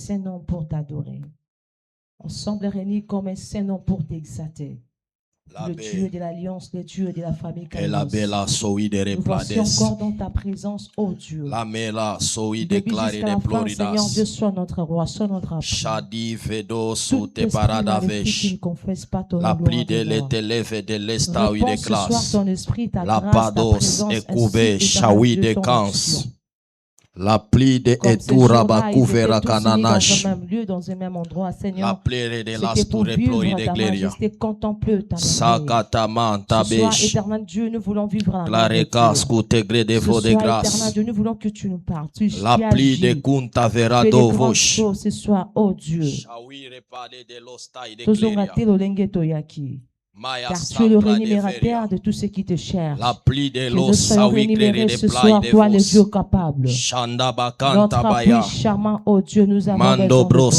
saint nom pour t'adorer. Ensemble réunis comme un saint nom pour t'exalter. Le Dieu de l'alliance, le Dieu de la famille. Nous voici encore dans ta présence, ô Dieu. Depuis jusqu'à la fin, Seigneur Dieu, sois notre roi, sois notre appui. Tout esprit maléfique qui ne confesse pas ton nom, réponds ce soir ton esprit, ta grâce, ta présence, ainsi que ton onction. La pluie de Eturaba couvera Kananash. Dans un même endroit, Seigneur. La pluie de la sture plori de Gléria. Sakataman Tabesh. Ce soir, éternel Dieu, nous voulons vivre à la de grâce. Éternel Dieu, nous voulons que tu nous parles. La pluie de Kunta vera dovosh. Ce soir, oh Dieu. Car tu es le rémunérateur de tous ceux qui te cherchent. La pluie de que nous soyons rémunérés ce soir, toi le Dieu capable. Notre appui charmant, oh Dieu, nous avons besoin de toi.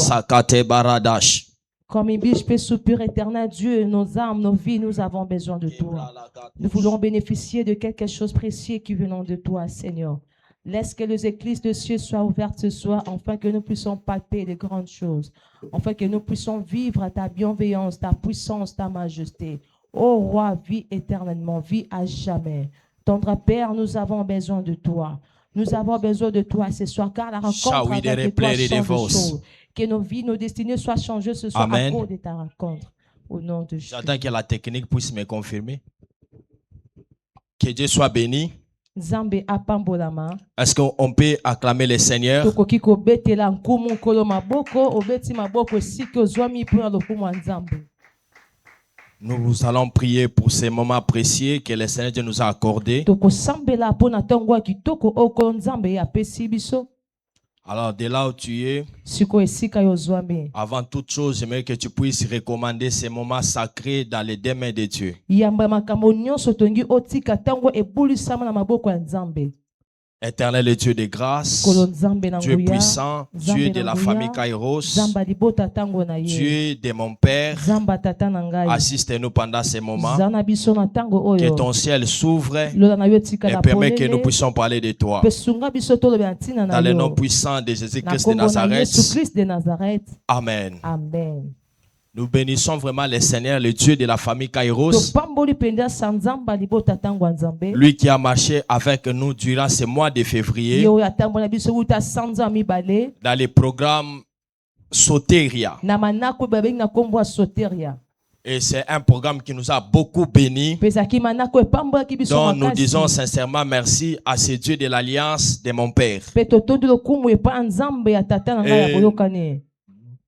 Comme une biche peut soupirer, éternel Dieu, nos âmes, nos vies, nous avons besoin de toi. Nous voulons bénéficier de quelque chose de précieux qui venant de toi, Seigneur. Laisse que les églises de cieux soient ouvertes ce soir, afin que nous puissions palper les grandes choses, afin que nous puissions vivre ta bienveillance, ta puissance, ta majesté. Ô roi, vis éternellement, vis à jamais. Tendre Père, nous avons besoin de toi. Nous avons besoin de toi ce soir, car la rencontre avec toi change de choses. Que nos vies, nos destinées soient changées ce soir à cause de ta rencontre. Au nom de Jésus. J'attends que la technique puisse me confirmer. Que Dieu soit béni. Est-ce qu'on peut acclamer le Seigneur? Nous allons prier pour ces moments précieux que le Seigneur Dieu nous a accordés. Alors, de là où tu es, avant toute chose, j'aimerais que tu puisses recommander ces moments sacrés dans les deux mains de Dieu. Éternel Dieu de grâce, Dieu puissant, Dieu de la famille Kairos, Dieu de mon Père, assiste-nous pendant ces moments, que ton ciel s'ouvre et permet que nous puissions parler de toi. Dans le nom puissant de Jésus-Christ de Nazareth. Amen. Amen. Nous bénissons vraiment le Seigneur, le Dieu de la famille Kairos. Lui qui a marché avec nous durant ce mois de février dans le programme Soteria. Et c'est un programme qui nous a beaucoup bénis. Donc nous disons sincèrement merci à ce Dieu de l'Alliance de mon Père.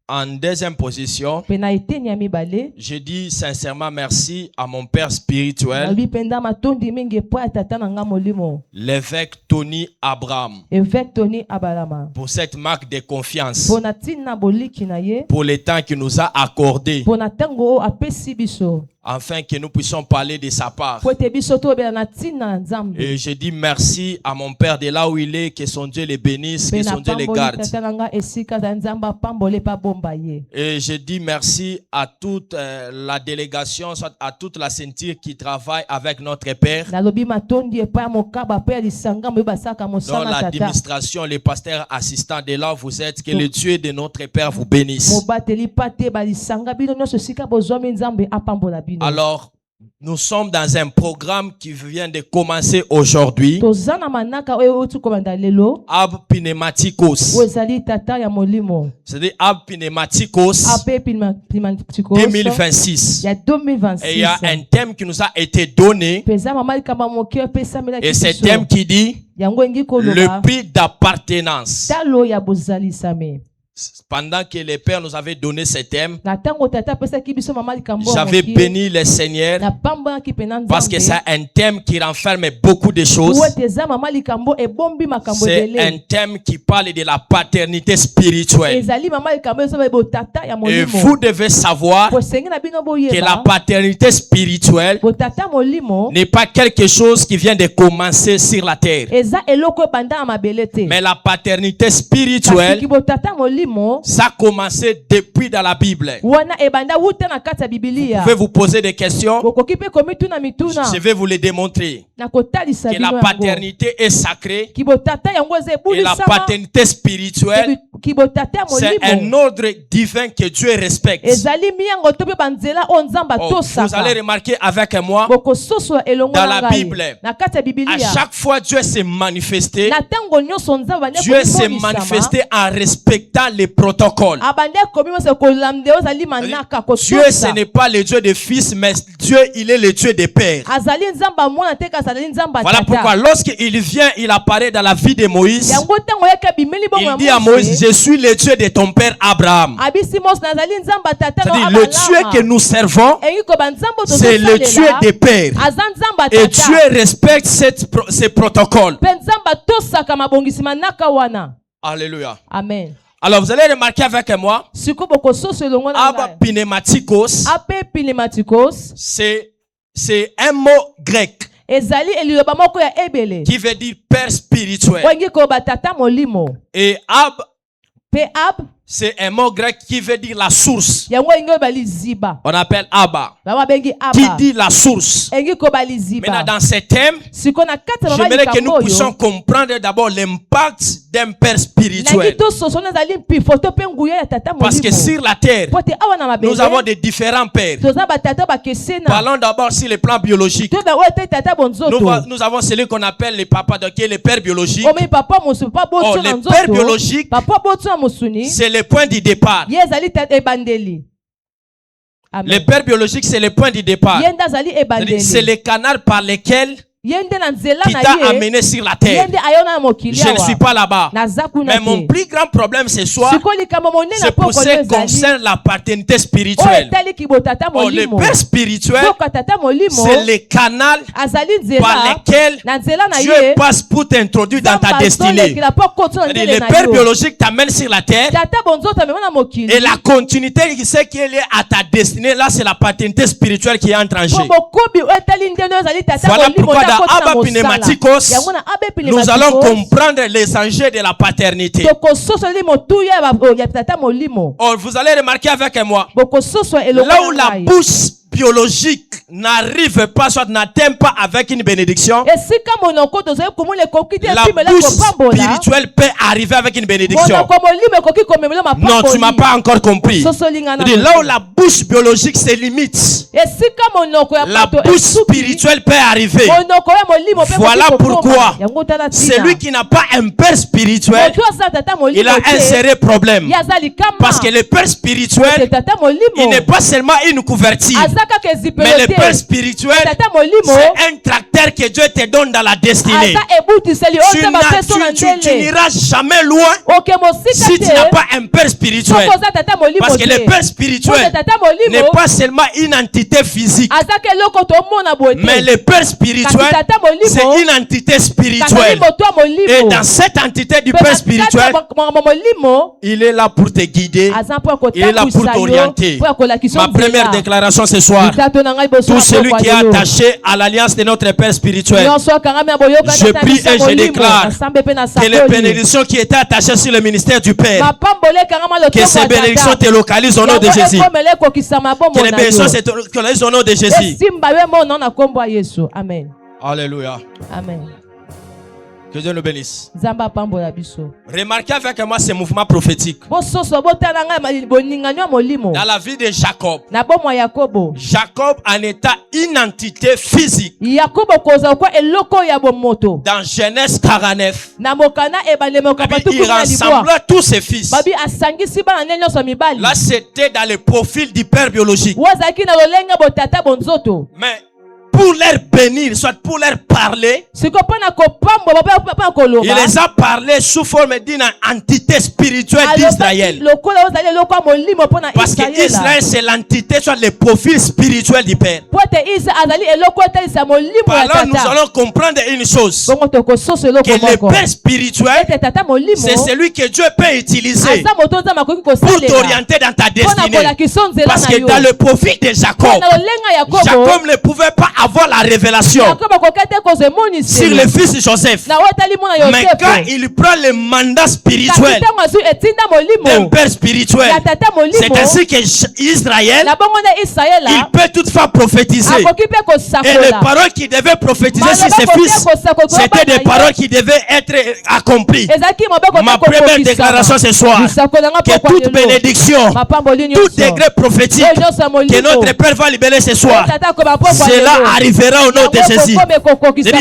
En deuxième position, je dis sincèrement merci à mon père spirituel, l'évêque Tony Abraham, pour cette marque de confiance, pour le temps qu'il nous a accordé, afin que nous puissions parler de sa part. Et je dis merci à mon père de là où il est, que son Dieu le bénisse, que son Dieu le garde. Et je dis merci à toute la délégation, à toute la ceinture qui travaille avec notre père. Dans l'administration, les pasteurs assistants de là où vous êtes, que le Dieu de notre père vous bénisse. Alors, nous sommes dans un programme qui vient de commencer aujourd'hui. Ab Pneumatikos. C'est-à-dire Ab Pneumatikos 2026. Et il y a un thème qui nous a été donné. Et c'est un thème qui dit le prix d'appartenance. Pendant que les pères nous avaient donné ce thème, j'avais béni le Seigneur parce que c'est un thème qui renferme beaucoup de choses. C'est un thème qui parle de la paternité spirituelle. Et vous devez savoir que la paternité spirituelle n'est pas quelque chose qui vient de commencer sur la terre. Mais la paternité spirituelle Ça a commencé depuis dans la Bible. Vous pouvez vous poser des questions. Je vais vous les démontrer. Que la paternité est sacrée. Et la paternité spirituelle, c'est un ordre divin que Dieu respecte. Vous allez remarquer avec moi, dans la Bible, à chaque fois Dieu s'est manifesté, Dieu s'est manifesté en respectant les protocoles. Dieu, ce n'est pas le Dieu des fils, mais Dieu, il est le Dieu des pères. Voilà pourquoi lorsqu'il vient, il apparaît dans la vie de Moïse. Il dit à Moïse, je suis le Dieu de ton père Abraham. C'est-à-dire, le Dieu que nous servons, c'est le Dieu des pères. Et Dieu respecte ces protocoles. Alléluia. Amen. Alors vous allez remarquer avec moi, Abba pneumatikos, c'est un mot grec qui veut dire père spirituel. Et Ab, c'est un mot grec qui veut dire la source. On appelle Abba, qui dit la source. Maintenant, dans ce thème, j'aimerais que nous puissions comprendre d'abord l'impact d'un père spirituel. Parce que sur la terre, nous avons des différents pères. Parlons d'abord sur le plan biologique. Nous avons celui qu'on appelle les papas, qui est le père biologique. Le père biologique, c'est le point du départ. Le père biologique, c'est le point du départ. C'est le canal par lequel qui t'a amené sur la terre. Je ne suis pas là-bas. Mais mon plus grand problème ce soir, c'est pour ce qui concerne la paternité spirituelle. Le père spirituel, c'est le canal par lequel Dieu passe pour t'introduire dans ta destinée. Le père biologique t'amène sur la terre. Et la continuité, c'est qu'elle est à ta destinée. Là, c'est la paternité spirituelle qui est en tranché. Voilà pourquoi dans Abba pneumatikos, nous allons comprendre les enjeux de la paternité. Oh, vous allez remarquer avec moi, là où la bouche biologique n'arrive pas, soit n'atteint pas avec une bénédiction, la bouche spirituelle peut arriver avec une bénédiction. Non, tu m'as pas encore compris. Là où la bouche biologique se limite, la bouche spirituelle peut arriver. Voilà pourquoi celui qui n'a pas un père spirituel, il a un sérieux problème. Parce que le père spirituel, il n'est pas seulement une couverture, mais le père spirituel, c'est un tracteur que Dieu te donne dans la destinée. Tu n'iras jamais loin si tu n'as pas un père spirituel. Parce que le père spirituel n'est pas seulement une entité physique, mais le père spirituel, c'est une entité spirituelle. Et dans cette entité du père spirituel, il est là pour te guider, il est là pour t'orienter. Ma première déclaration ce soir, tout celui qui est attaché à l'alliance de notre Père spirituel, je prie et je déclare que les bénédictions qui étaient attachées sur le ministère du Père, que ces bénédictions te localisent au nom de Jésus. Que les bénédictions se localisent au nom de Jésus. Amen. Alléluia. Amen. Que Dieu nous bénisse. Remarquez avec moi ce mouvement prophétique. Dans la vie de Jacob, Jacob en état une entité physique. Dans Genèse 49, il rassembla tous ses fils. Là, c'était dans le profil du père biologique. Mais pour leur bénir, soit pour leur parler, il les a parlé sous forme d'une entité spirituelle d'Israël. Parce que Israël, c'est l'entité, soit le profil spirituel du Père. Alors nous allons comprendre une chose, que le Père spirituel, c'est celui que Dieu peut utiliser pour t'orienter dans ta destinée. Parce que dans le profil de Jacob, Jacob ne pouvait pas avoir la révélation sur le fils de Joseph. Mais quand il prend le mandat spirituel d'un père spirituel, c'est ainsi qu'Israël, il peut toutefois prophétiser. Et les paroles qu'il devait prophétiser sur ses fils, c'était des paroles qui devaient être accomplies. Ma première déclaration ce soir, que toute bénédiction, tout degré prophétique que notre Père va libérer ce soir, cela arrivera au nom de Jésus.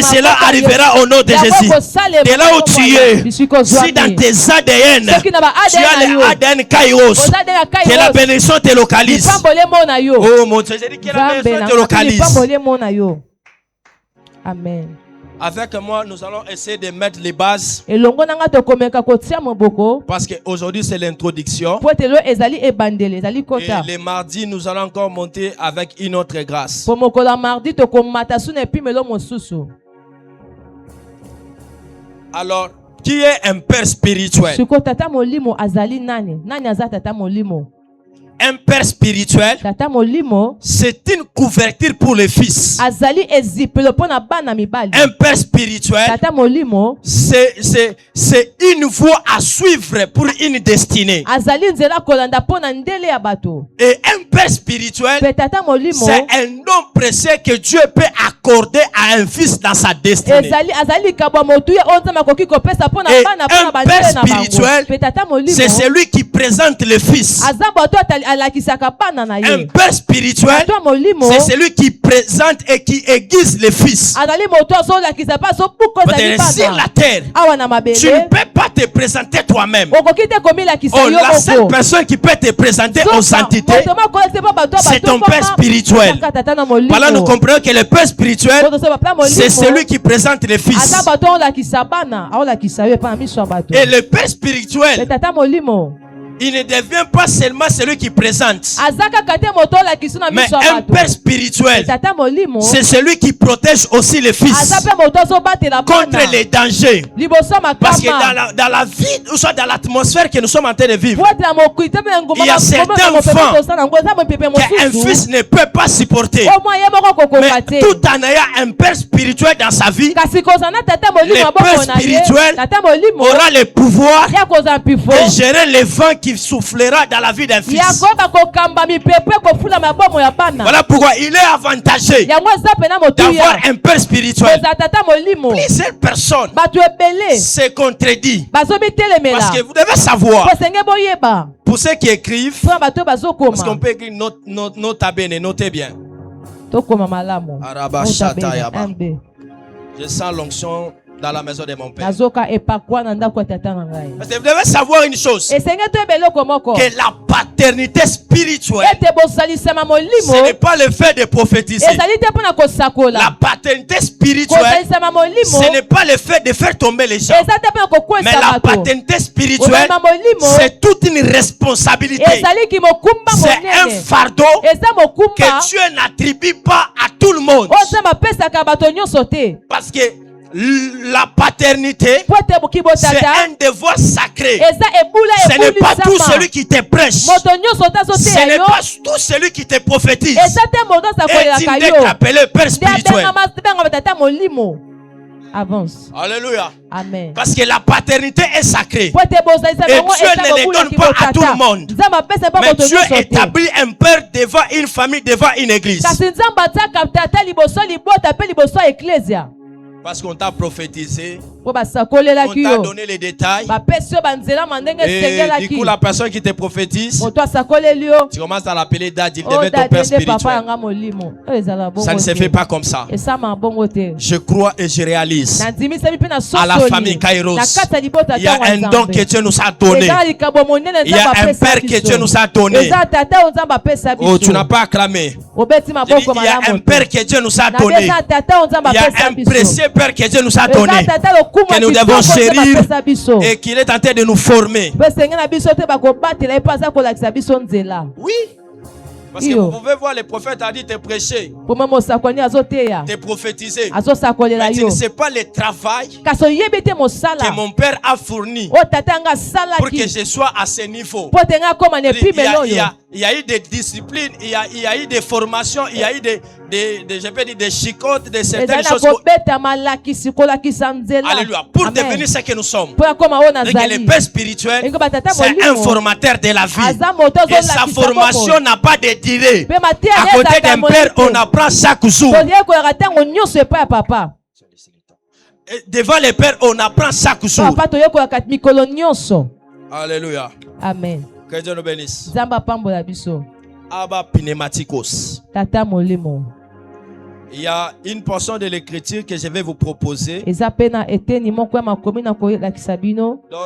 Cela arrivera au nom de Jésus. De là où tu es, si dans tes ADN, tu as les ADN Kairos, que la bénédiction te localise. Oh mon Dieu, j'ai dit que la bénédiction te localise. Amen. Avec moi, nous allons essayer de mettre les bases. Parce qu'aujourd'hui, c'est l'introduction. Et les mardis, nous allons encore monter avec une autre grâce. Alors, qui est un père spirituel? Un père spirituel, c'est une couverture pour les fils. Un père spirituel, c'est une voie à suivre pour une destinée. Et un père spirituel, c'est un don précieux que Dieu peut accorder à un fils dans sa destinée. Et un père spirituel, c'est celui qui présente le fils. Un père spirituel, c'est celui qui présente et qui aiguise les fils. Sur la terre, tu ne peux pas te présenter toi-même. La seule personne qui peut te présenter aux entités, c'est ton père spirituel. Voilà, nous comprenons que le père spirituel, c'est celui qui présente les fils. Et le père spirituel, il ne devient pas seulement celui qui présente, mais un père spirituel, c'est celui qui protège aussi les fils contre les dangers. Parce que dans la vie, ou soit dans l'atmosphère que nous sommes en train de vivre, il y a certains enfants qu'un fils ne peut pas supporter. Mais tout en ayant un père spirituel dans sa vie, le père spirituel aura le pouvoir de gérer les vents qui soufflera dans la vie d'un fils. Voilà pourquoi il est avantagé d'avoir un père spirituel. Plusieurs personnes se contredisent. Parce que vous devez savoir, pour ceux qui écrivent, parce qu'on peut écrire nota bene, notez bien. Je sens l'onction dans la maison de mon père. Parce que vous devez savoir une chose, que la paternité spirituelle, ce n'est pas le fait de prophétiser. La paternité spirituelle, ce n'est pas le fait de faire tomber les gens. Mais la paternité spirituelle, c'est toute une responsabilité. C'est un fardeau que Dieu n'attribue pas à tout le monde. Parce que la paternité, c'est un devoir sacré. Ce n'est pas tout celui qui te prêche. Ce n'est pas tout celui qui te prophétise. Et tu n'es qu'appelé père spirituel. Avance. Alléluia. Amen. Parce que la paternité est sacrée. Et Dieu ne les donne pas à tout le monde. Mais Dieu établit un père devant une famille, devant une église. Parce qu'on t'a prophétisé, on t'a donné les détails. Et du coup, la personne qui te prophétise, tu commences à l'appeler Dad, il devient ton père spirituel. Ça ne se fait pas comme ça. Je crois et je réalise à la famille Kairos, il y a un don que Dieu nous a donné. Il y a un père que Dieu nous a donné. Oh, tu n'as pas acclamé. Il y a un père que Dieu nous a donné. Il y a un précieux père que Dieu nous a donné, que nous devons chérir et qu'il est en train de nous former. Oui. Parce que vous pouvez voir, le prophète a dit te prêcher, te prophétiser. Mais tu ne sais pas le travail que mon père a fourni pour que je sois à ce niveau. il y a eu des disciplines, il y a eu des formations, il y a eu je peux dire des chicotes, de certaines choses. Alléluia. Pour devenir ce que nous sommes. Donc le père spirituel, c'est un formateur de la vie. Et sa formation n'a pas de durée. À côté d'un père, on apprend chaque jour. Et devant les pères, on apprend chaque jour. Alléluia. Amen. Que Dieu nous bénisse. Abba pneumatikos. Tata molemo. Il y a une portion de l'écriture que je vais vous proposer. Donc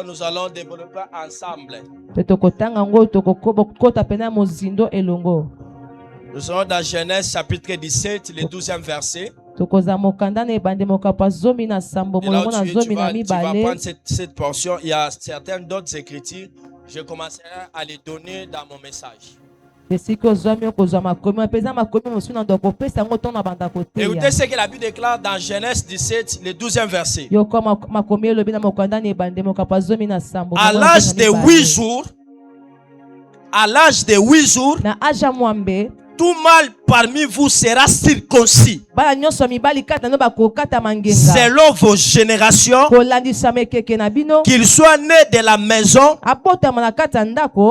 nous allons développer ensemble. Nous sommes dans Genèse chapitre 17, le 12e verset. Et là, tu vas prendre cette portion. Il y a certaines d'autres écritures. Je commencerai à les donner dans mon message. Écoutez ce que la Bible déclare dans Genèse 17, le 12e verset. À l'âge de 8 jours, tout mâle parmi vous sera circoncis selon vos générations, qu'il soit né de la maison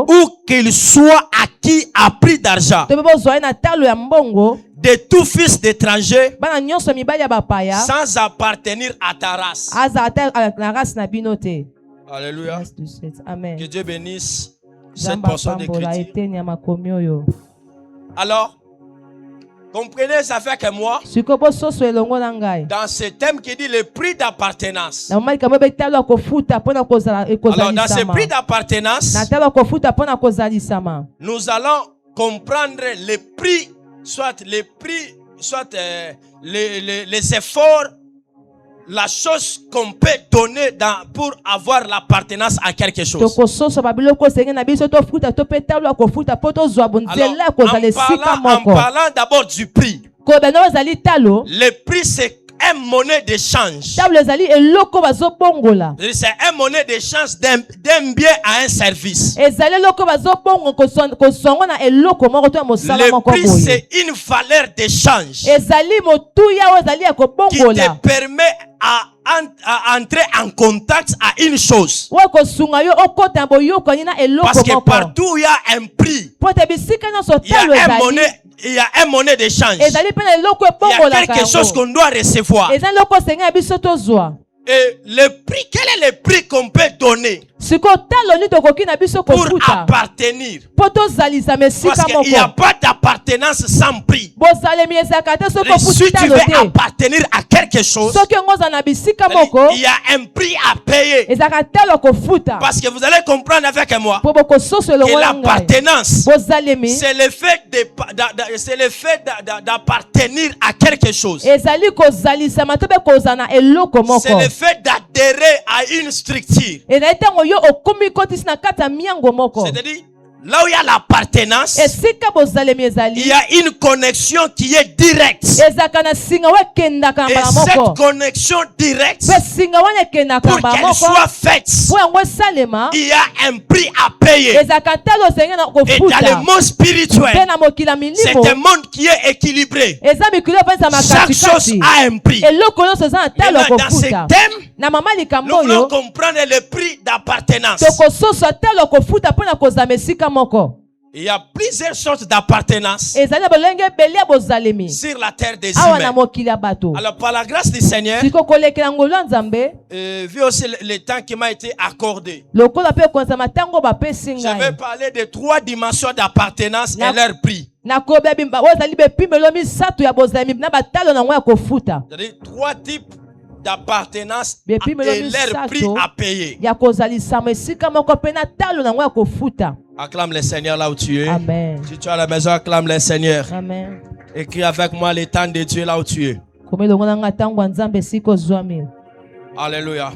ou qu'il soit acquis à prix d'argent, de tout fils d'étranger sans appartenir à ta race. Alléluia. Amen. Que Dieu bénisse cette portion d'écriture. Alors, comprenez, ça fait que moi, dans ce thème qui dit le prix d'appartenance. Alors, dans ce prix d'appartenance, nous allons comprendre les prix, soit les efforts, la chose qu'on peut donner pour avoir l'appartenance à quelque chose. En parlant d'abord du prix. Le prix, c'est un monnaie d'échange. C'est un monnaie d'échange d'un bien à un service. Le prix, c'est une valeur d'échange qui te permet à entrer en contact à une chose. Parce que partout où il y a un prix, il y a un monnaie d'échange. Il y a quelque chose qu'on doit recevoir. Et le prix, quel est le prix qu'on peut donner pour appartenir? Parce qu'il n'y a pas d'appartenance sans prix. Si tu veux appartenir à quelque chose, il y a un prix à payer. Parce que vous allez comprendre avec moi que l'appartenance, c'est le fait d'appartenir à quelque chose. C'est le fait d'adhérer à une structure. C'est-à-dire, là où il y a l'appartenance, il y a une connexion qui est directe. Et cette connexion directe, pour qu'elle soit faite, il y a un prix à payer. Et dans le monde spirituel, c'est un monde qui est équilibré. Chaque chose a un prix. Maintenant, dans ce thème, nous voulons comprendre le prix d'appartenance. Il y a plusieurs sortes d'appartenance sur la terre des humains. Alors, par la grâce du Seigneur, vu aussi le temps qui m'a été accordé, je vais parler de 3 dimensions d'appartenance et leur prix. C'est-à-dire 3 types d'appartenance et leur prix à payer. Acclame le Seigneur là où tu es. Amen. Si tu es à la maison, acclame le Seigneur. Amen. Écris avec moi le temps de Dieu là où tu es. Alléluia.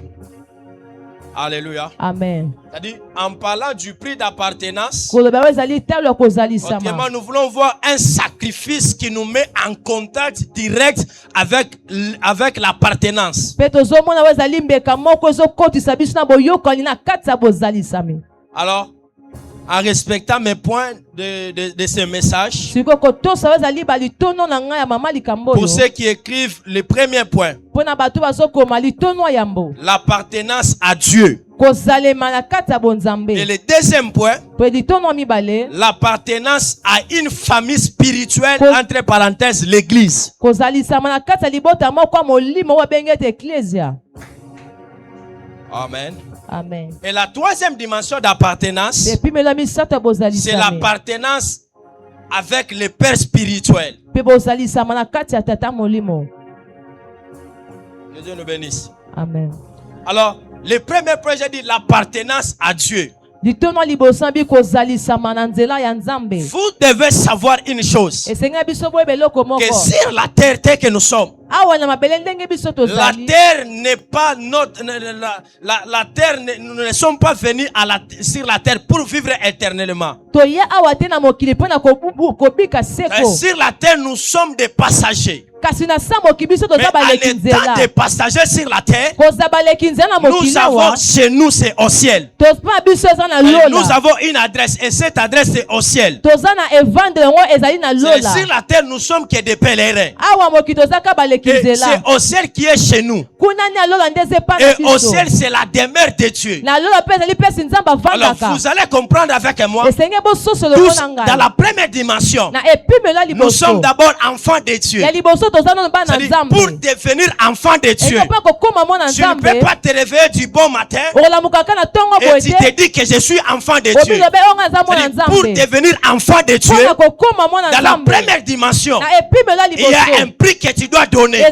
Alléluia. Amen. C'est-à-dire, en parlant du prix d'appartenance, nous voulons voir un sacrifice qui nous met en contact direct avec l'appartenance. Alors, en respectant mes points de ce message, pour ceux qui écrivent le premier point, l'appartenance à Dieu. Et le deuxième point, l'appartenance à une famille spirituelle, entre parenthèses, l'église. Amen. Amen. Et la troisième dimension d'appartenance, c'est l'appartenance avec les pères spirituels. Que Dieu nous bénisse. Amen. Alors, le premier point, j'ai dit l'appartenance à Dieu. Vous devez savoir une chose, que sur la terre telle que nous sommes, la terre n'est pas notre, la terre, nous ne sommes pas venus sur la terre pour vivre éternellement. Sur la terre, nous sommes des passagers. Mais en étant des passagers sur la terre, nous avons chez nous, c'est au ciel. Nous avons une adresse et cette adresse est au ciel. Sur la terre, nous sommes que des pèlerins. Et c'est au ciel qui est chez nous. Et au ciel, c'est la demeure de Dieu. Alors, vous allez comprendre avec moi, tous dans la première dimension, nous sommes d'abord enfants de Dieu. Pour devenir enfant de Dieu, tu ne peux pas te réveiller du bon matin et tu te dis que je suis enfant de Dieu. Pour devenir enfant de Dieu, dans la première dimension, il y a un prix que tu dois donner.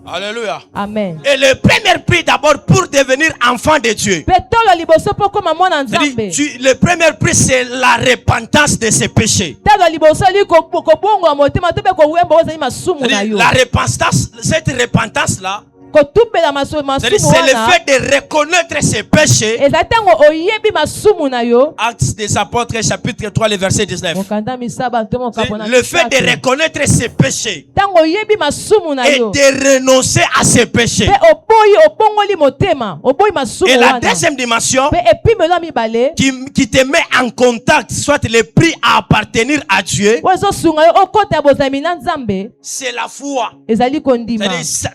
Alléluia. Amen. Et le premier prix d'abord pour devenir enfant de Dieu. Le premier prix, c'est la repentance de ses péchés. La repentance, cette repentance-là, c'est le fait de reconnaître ses péchés. Actes des Apôtres, chapitre 3, le verset 19. Le fait de reconnaître ses péchés et de renoncer à ses péchés. Et la deuxième dimension qui te met en contact, soit le prix à appartenir à Dieu, c'est la foi.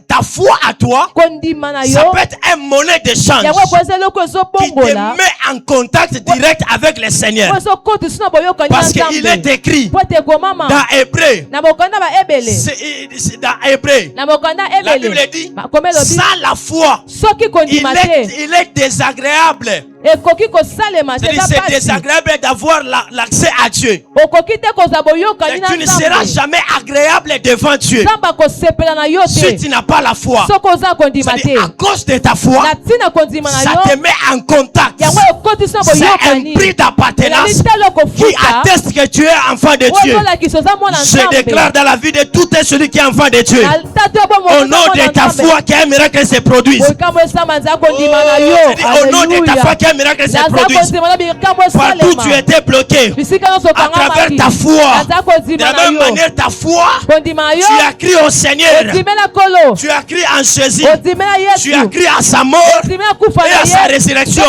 Ta foi à toi, ça peut être un monnaie d'échange qui te met en contact direct avec le Seigneur. Parce qu'il est écrit dans Hébreu, la Bible dit, sans la foi, il est désagréable. C'est désagréable d'avoir l'accès à Dieu. Tu ne seras jamais agréable devant Dieu si tu n'as pas la foi. À cause de ta foi, ça te met en contact. C'est un prix d'appartenance qui atteste que tu es enfant de Dieu. Je déclare dans la vie de tout celui qui est enfant de Dieu, au nom de ta foi, qu'un miracle se produise. Au nom de ta foi, qu'un miracle se produise. Partout tu étais bloqué à travers ta foi. De la même manière, ta foi, tu as crié au Seigneur, tu as crié en Jésus, tu as crié à sa mort et à sa résurrection.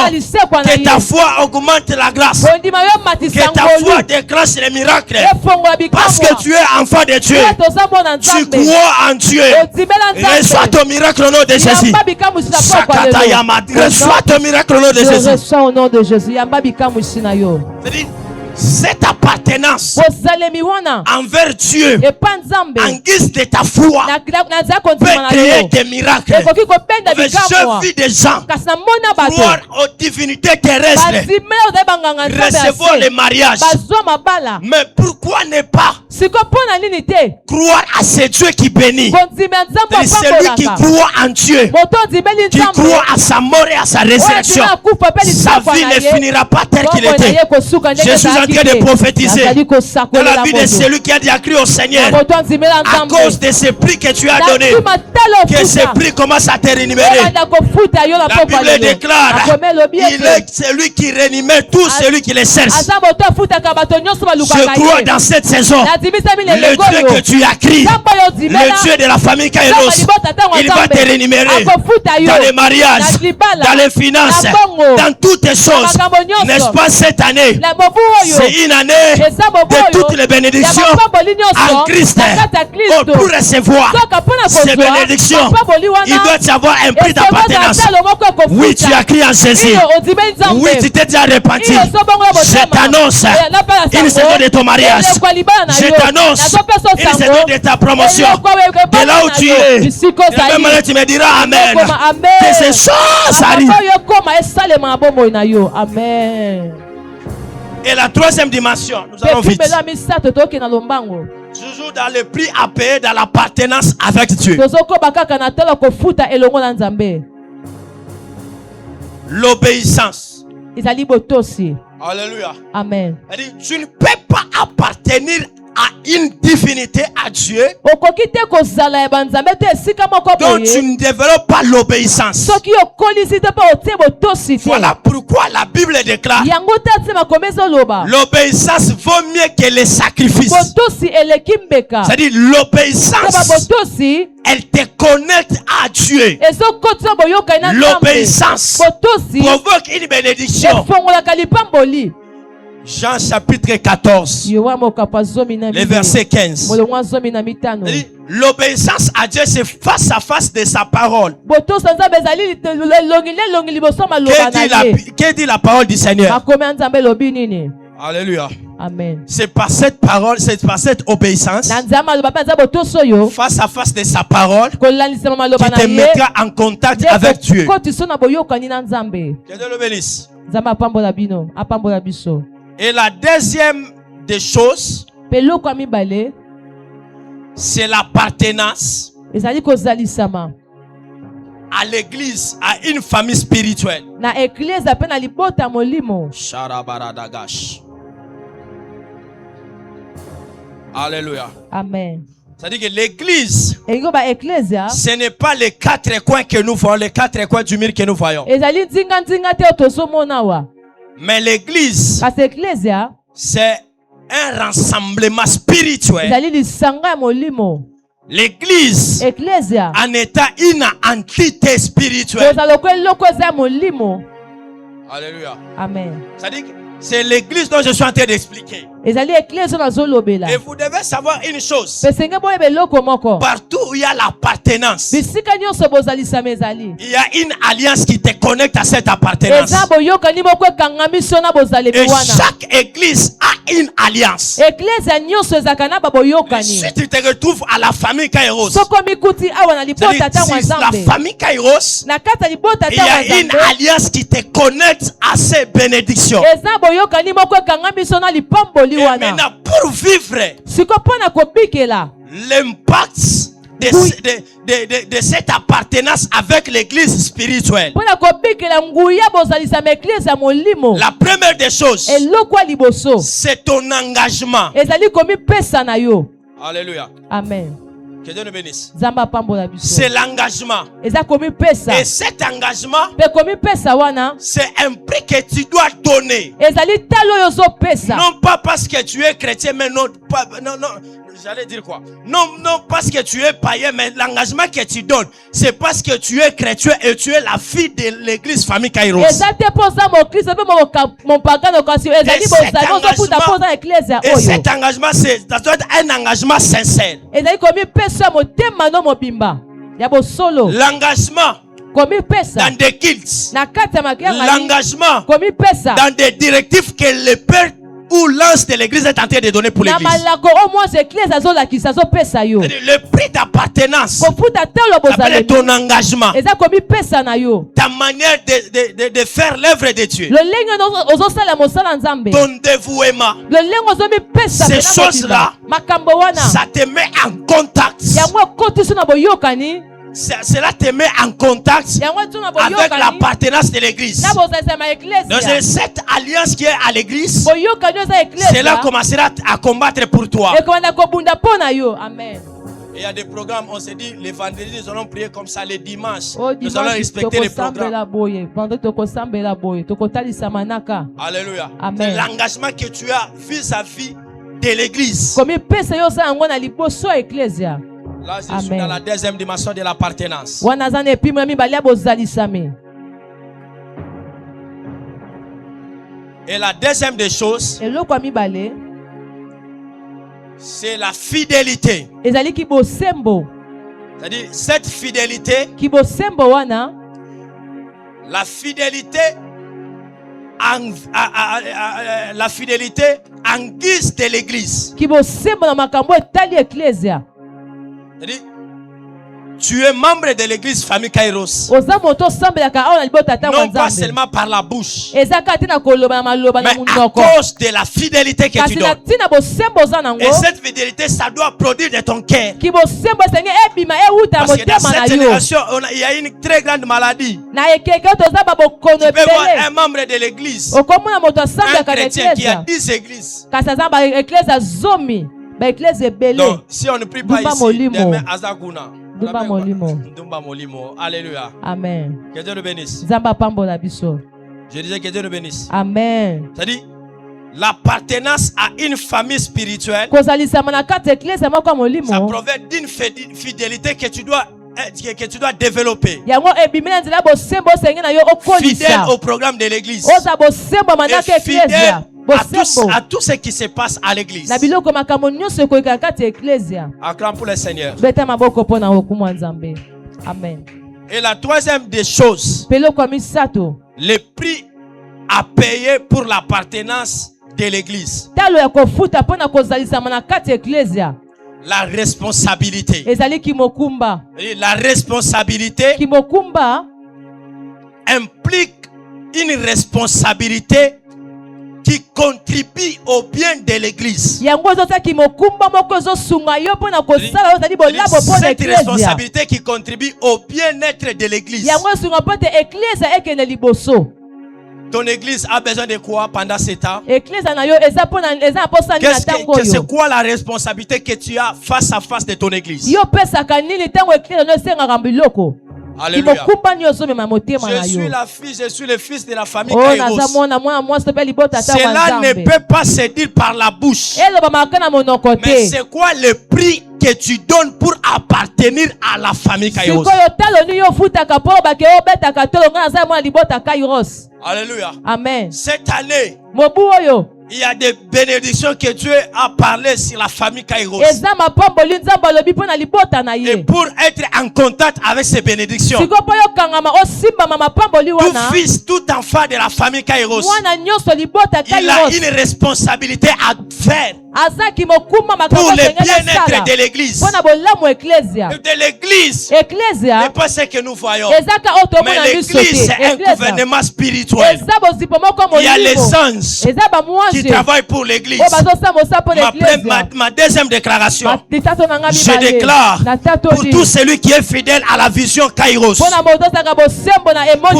Que ta foi augmente la grâce, que ta foi déclenche les miracles, parce que tu es enfant de Dieu. Tu crois en Dieu. Reçois ton miracle au nom de Jésus. Reçois ton miracle au nom de Jésus. Cette appartenance envers Dieu en guise de ta foi peut créer des miracles. Je vis des gens croire aux divinités terrestres, recevoir le mariage. Mais pourquoi ne pas croire à ce Dieu qui bénit? C'est celui qui croit en Dieu, qui croit à sa mort et à sa résurrection. Sa vie ne finira pas tel qu'il était. Je suis en train de prophétiser dans la vie de celui qui a déjà cru au Seigneur. À cause de ce prix que tu as donné, que ce prix commence à te rémunérer. La Bible déclare, il est celui qui rémunère tout celui qui le cherche. Je crois dans cette saison Le Dieu que tu as crié, le Dieu de la famille Kairos, il va te rémunérer dans les mariages, dans les finances, dans toutes les choses. N'est-ce pas cette année? C'est une année de toutes les bénédictions en Christ. Pour recevoir ces bénédictions, il doit y avoir un prix d'appartenance. Oui, tu as crié en Jésus. Oui, tu t'es déjà repenti. Je t'annonce une saison de ton mariage. Je t'annonce une saison de ta promotion. De là où tu es. Et même là, tu me diras Amen. Que ces choses arrivent. Amen. Et la troisième dimension, nous allons vite. Toujours dans le prix à payer, dans l'appartenance avec Dieu. L'obéissance. Alléluia. Amen. Tu ne peux pas appartenir à une divinité, à Dieu, donc tu ne développes pas l'obéissance. Voilà pourquoi la Bible déclare l'obéissance vaut mieux que les sacrifices. C'est-à-dire l'obéissance, elle te connecte à Dieu. L'obéissance provoque une bénédiction. Jean chapitre 14, le verset 15. L'obéissance à Dieu, c'est face à face de sa parole. Que dit la parole du Seigneur? Alléluia. Amen. C'est par cette parole, c'est par cette obéissance, face à face de sa parole, qui te mettra en contact avec Dieu. Que Dieu le bénisse. Et la deuxième des choses, c'est l'appartenance à l'église, à une famille spirituelle. Alléluia. Amen. C'est-à-dire que l'église, ce n'est pas les quatre coins que nous voyons, les quatre coins du mur que nous voyons. Mais l'église, c'est un rassemblement spirituel. L'église en état une entité spirituelle. Alléluia. Amen. C'est-à-dire que c'est l'église dont je suis en train d'expliquer. Et vous devez savoir une chose. Partout où il y a l'appartenance, il y a une alliance qui te connecte à cette appartenance. Et chaque église a une alliance. Si tu te retrouves à la famille Kairos, la famille Kairos, il y a une alliance qui te connecte à ces bénédictions. Et maintenant, pour vivre l'impact de cette appartenance avec l'église spirituelle, la première des choses, c'est ton engagement. Alléluia. Amen. Que Dieu nous bénisse. C'est l'engagement. Et cet engagement, c'est un prix que tu dois donner. Non pas parce que tu es chrétien, mais non, j'allais dire quoi? Non parce que tu es païen, mais l'engagement que tu donnes, c'est parce que tu es chrétien et tu es la fille de l'église famille Kairos. Et cet engagement, ça doit être un engagement sincère. L'engagement dans des cultes, l'engagement dans des directives que le Père ou l'ange de l'église est en train de donner pour l'église. Le prix d'appartenance, c'est ton engagement, ta manière de faire l'œuvre de Dieu, ton dévouement. Ces choses-là, ça te met en contact. Cela te met en contact avec l'appartenance de l'église. Donc cette alliance qui est à l'église, cela commencera à combattre pour toi. Amen. Il y a des programmes, on s'est dit, les vendredis, nous allons prier comme ça, les dimanches, nous allons respecter les programmes. Alléluia. C'est l'engagement que tu as vis-à-vis de l'église. Là, je suis dans la deuxième dimension de l'appartenance. Et la deuxième des choses, c'est la fidélité. C'est-à-dire cette fidélité, la fidélité en guise de l'église. C'est-à-dire, tu es membre de l'église famille Kairos. Non pas seulement par la bouche, mais à cause de la fidélité que tu donnes. Et cette fidélité, ça doit produire de ton cœur. Parce que dans cette génération, il y a une très grande maladie. Tu peux voir un membre de l'église, un chrétien qui a 10 églises. Donc, si on ne prie pas ici, demain, Azaguna. Ndumba Molimo. Alléluia. Amen. Que Dieu nous bénisse. Je disais que Dieu nous bénisse. Amen. C'est-à-dire, l'appartenance à une famille spirituelle, ça provient d'une fidélité que tu dois développer. Fidèle au programme de l'église. Et fidèle à tout ce qui se passe à l'église. Acclame pour le Seigneur. Amen. Et la troisième des choses, le prix à payer pour l'appartenance de l'église. La responsabilité. La responsabilité implique une responsabilité qui contribue au bien de l'église. Cette responsabilité qui contribue au bien-être de l'église. Ton église a besoin de quoi pendant ce temps? C'est quoi la responsabilité que tu as face à face de ton église? Alléluia. Je suis la fille, je suis le fils de la famille Kairos. Cela ne peut pas se dire par la bouche. Mais c'est quoi le prix que tu donnes pour appartenir à la famille Kairos? Alléluia. Amen. Cette année, il y a des bénédictions que Dieu a parlé sur la famille Kairos. Et pour être en contact avec ces bénédictions, tout fils, tout enfant de la famille Kairos, il a une responsabilité à faire pour le bien-être de l'église. De l'église n'est pas ce que nous voyons, mais l'église c'est un gouvernement spirituel. Il y a les anges qui travaillent pour l'église. Ma deuxième déclaration, je déclare pour tout celui qui est fidèle à la vision Kairos, pour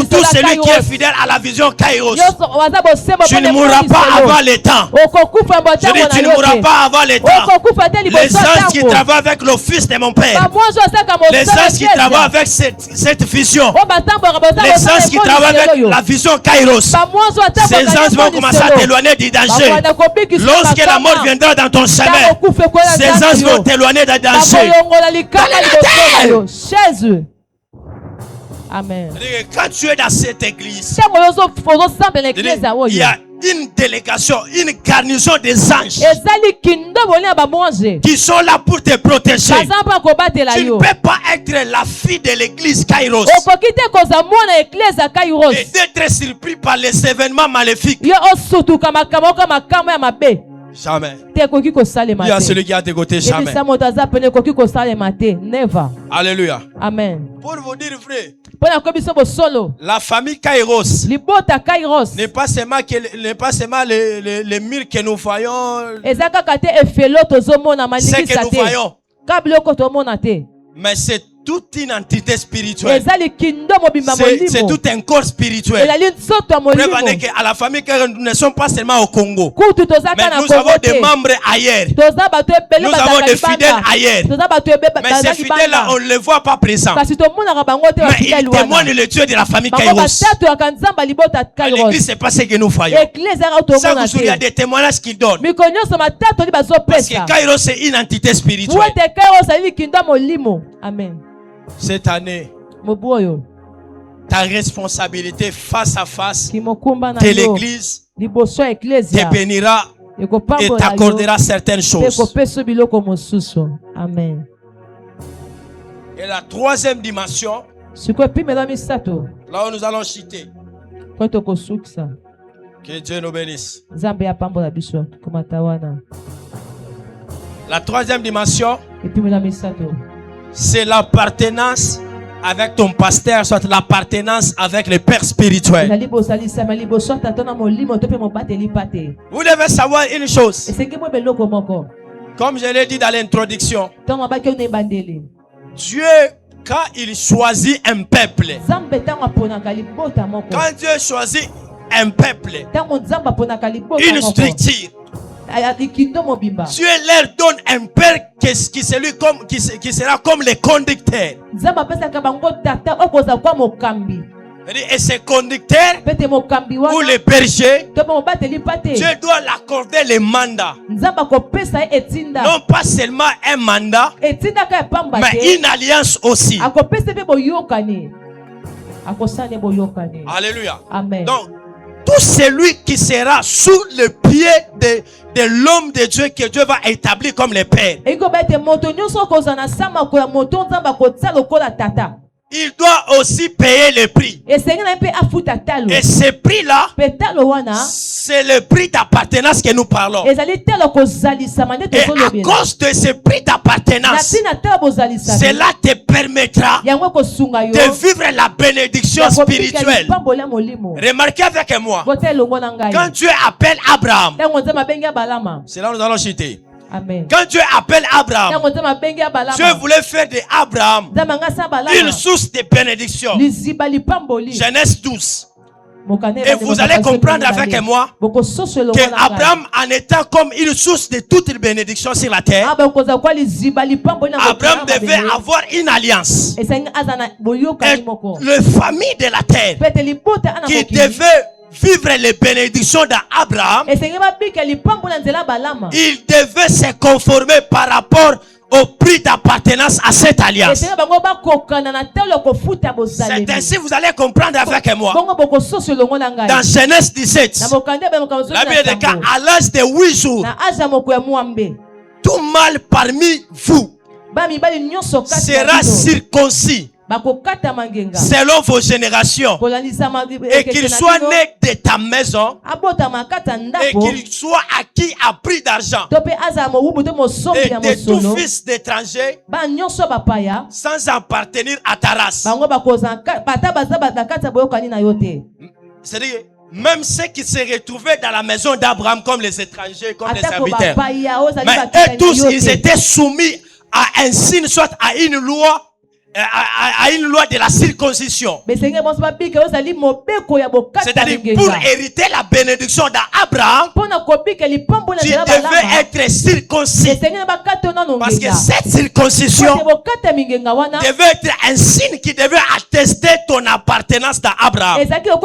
tout celui qui est fidèle à la vision Kairos, tu ne mourras pas avant le temps. Je dis, tu ne mourras pas avant le temps. Les anges qui travaillent avec le fils de mon père, les anges qui travaillent avec cette vision, les anges qui travaillent avec la vision Kairos, ces anges vont commencer à t'éloigner du danger. Lorsque la mort viendra dans ton chemin, ces anges vont t'éloigner du danger. Jésus. Amen. Quand tu es dans cette église, il y a une délégation, une garnison des anges qui sont là pour te protéger. Tu ne peux pas être la fille de l'église Kairos et d'être surpris par les événements maléfiques. Jamais. Il y a celui qui est à tes côtés, jamais. Alléluia. Amen. Pour vous dire vrai, la famille Kairos n'est pas seulement les murs que nous voyons, ce que nous voyons, mais c'est toute une entité spirituelle. C'est tout un corps spirituel. Prévenez qu'à la famille, nous ne sommes pas seulement au Congo. Mais nous avons des membres ailleurs. Nous avons des fidèles ailleurs. Mais ces fidèles-là, on ne les voit pas présents. Mais ils témoignent le Dieu de la famille Kairos. À l'église, c'est pas ce que nous voyons. Ça, il y a des témoignages qu'ils donnent. Parce que Kairos, c'est une entité spirituelle. Amen. Cette année, ta responsabilité face à face de l'église te bénira et t'accordera certaines choses. Amen. Et la troisième dimension, là où nous allons citer, que Dieu nous bénisse. La troisième dimension, c'est l'appartenance avec ton pasteur, soit l'appartenance avec le Père spirituel. Vous devez savoir une chose. Comme je l'ai dit dans l'introduction, Dieu, quand il choisit un peuple, quand Dieu choisit un peuple, une structure, Dieu leur donne un père qui sera comme le conducteur. Et ce conducteur ou le berger, Dieu doit l'accorder le mandat. Non pas seulement un mandat, mais une alliance aussi. Alléluia. Amen. Donc, tout celui qui sera sous le pied de l'homme de Dieu que Dieu va établir comme le Père, il doit aussi payer le prix. Et ce prix-là, c'est le prix d'appartenance que nous parlons. Et à cause de ce prix d'appartenance, cela te permettra de vivre la bénédiction spirituelle. Remarquez avec moi, quand Dieu appelle Abraham, c'est là où nous allons citer. Amen. Quand Dieu appelle Abraham, Dieu voulait faire de Abraham une source de bénédiction. Genèse 12. Et vous allez comprendre avec moi que Abraham, en étant comme une source de toute bénédiction sur la terre, Abraham devait avoir une alliance. Et les familles de la terre qui devaient vivre les bénédictions d'Abraham, il devait se conformer par rapport au prix d'appartenance à cette alliance. C'est ainsi vous allez comprendre avec moi. Dans Genèse 17, la Bible dit qu'à l'âge de 8 jours, tout mâle parmi vous sera circoncis selon vos générations, et qu'il soit né de ta maison, et qu'il soit acquis à prix d'argent, et de tout fils d'étranger, sans appartenir à ta race. C'est-à-dire, même ceux qui se retrouvaient dans la maison d'Abraham comme les étrangers, comme les serviteurs, mais eux tous, ils étaient soumis à un signe, soit à une loi, à une loi de la circoncision. C'est-à-dire pour hériter la bénédiction d'Abraham, tu devais être circoncis. Parce que cette circoncision devait être un signe qui devait attester ton appartenance d'Abraham. Tout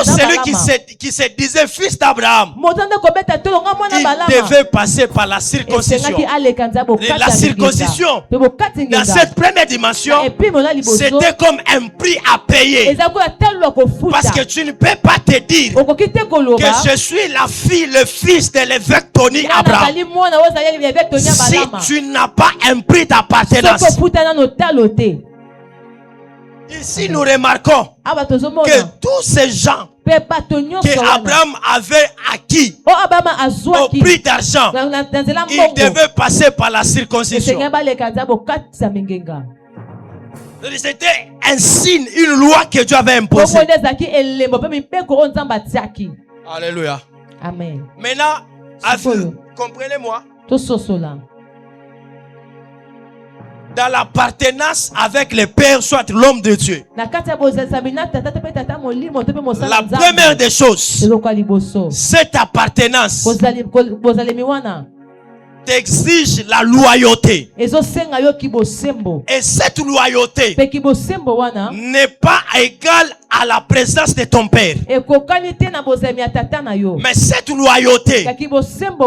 celui qui se disait fils d'Abraham, il devait passer par la circoncision. La circoncision, dans cette première dimension, c'était comme un prix à payer. Parce que tu ne peux pas te dire que je suis la fille, le fils de l'évêque Tony Abraham, si tu n'as pas un prix d'appartenance. Ici, nous remarquons que tous ces gens que Abraham avait acquis au prix d'argent, ils devaient passer par la circoncision. C'était un signe, une loi que Dieu avait imposée. Alléluia. Amen. Maintenant, comprenez-moi. dans l'appartenance avec le Père, soit l'homme de Dieu. La première des choses, cette appartenance t'exige la loyauté. Et cette loyauté n'est pas égale à la présence de ton Père. Mais cette loyauté,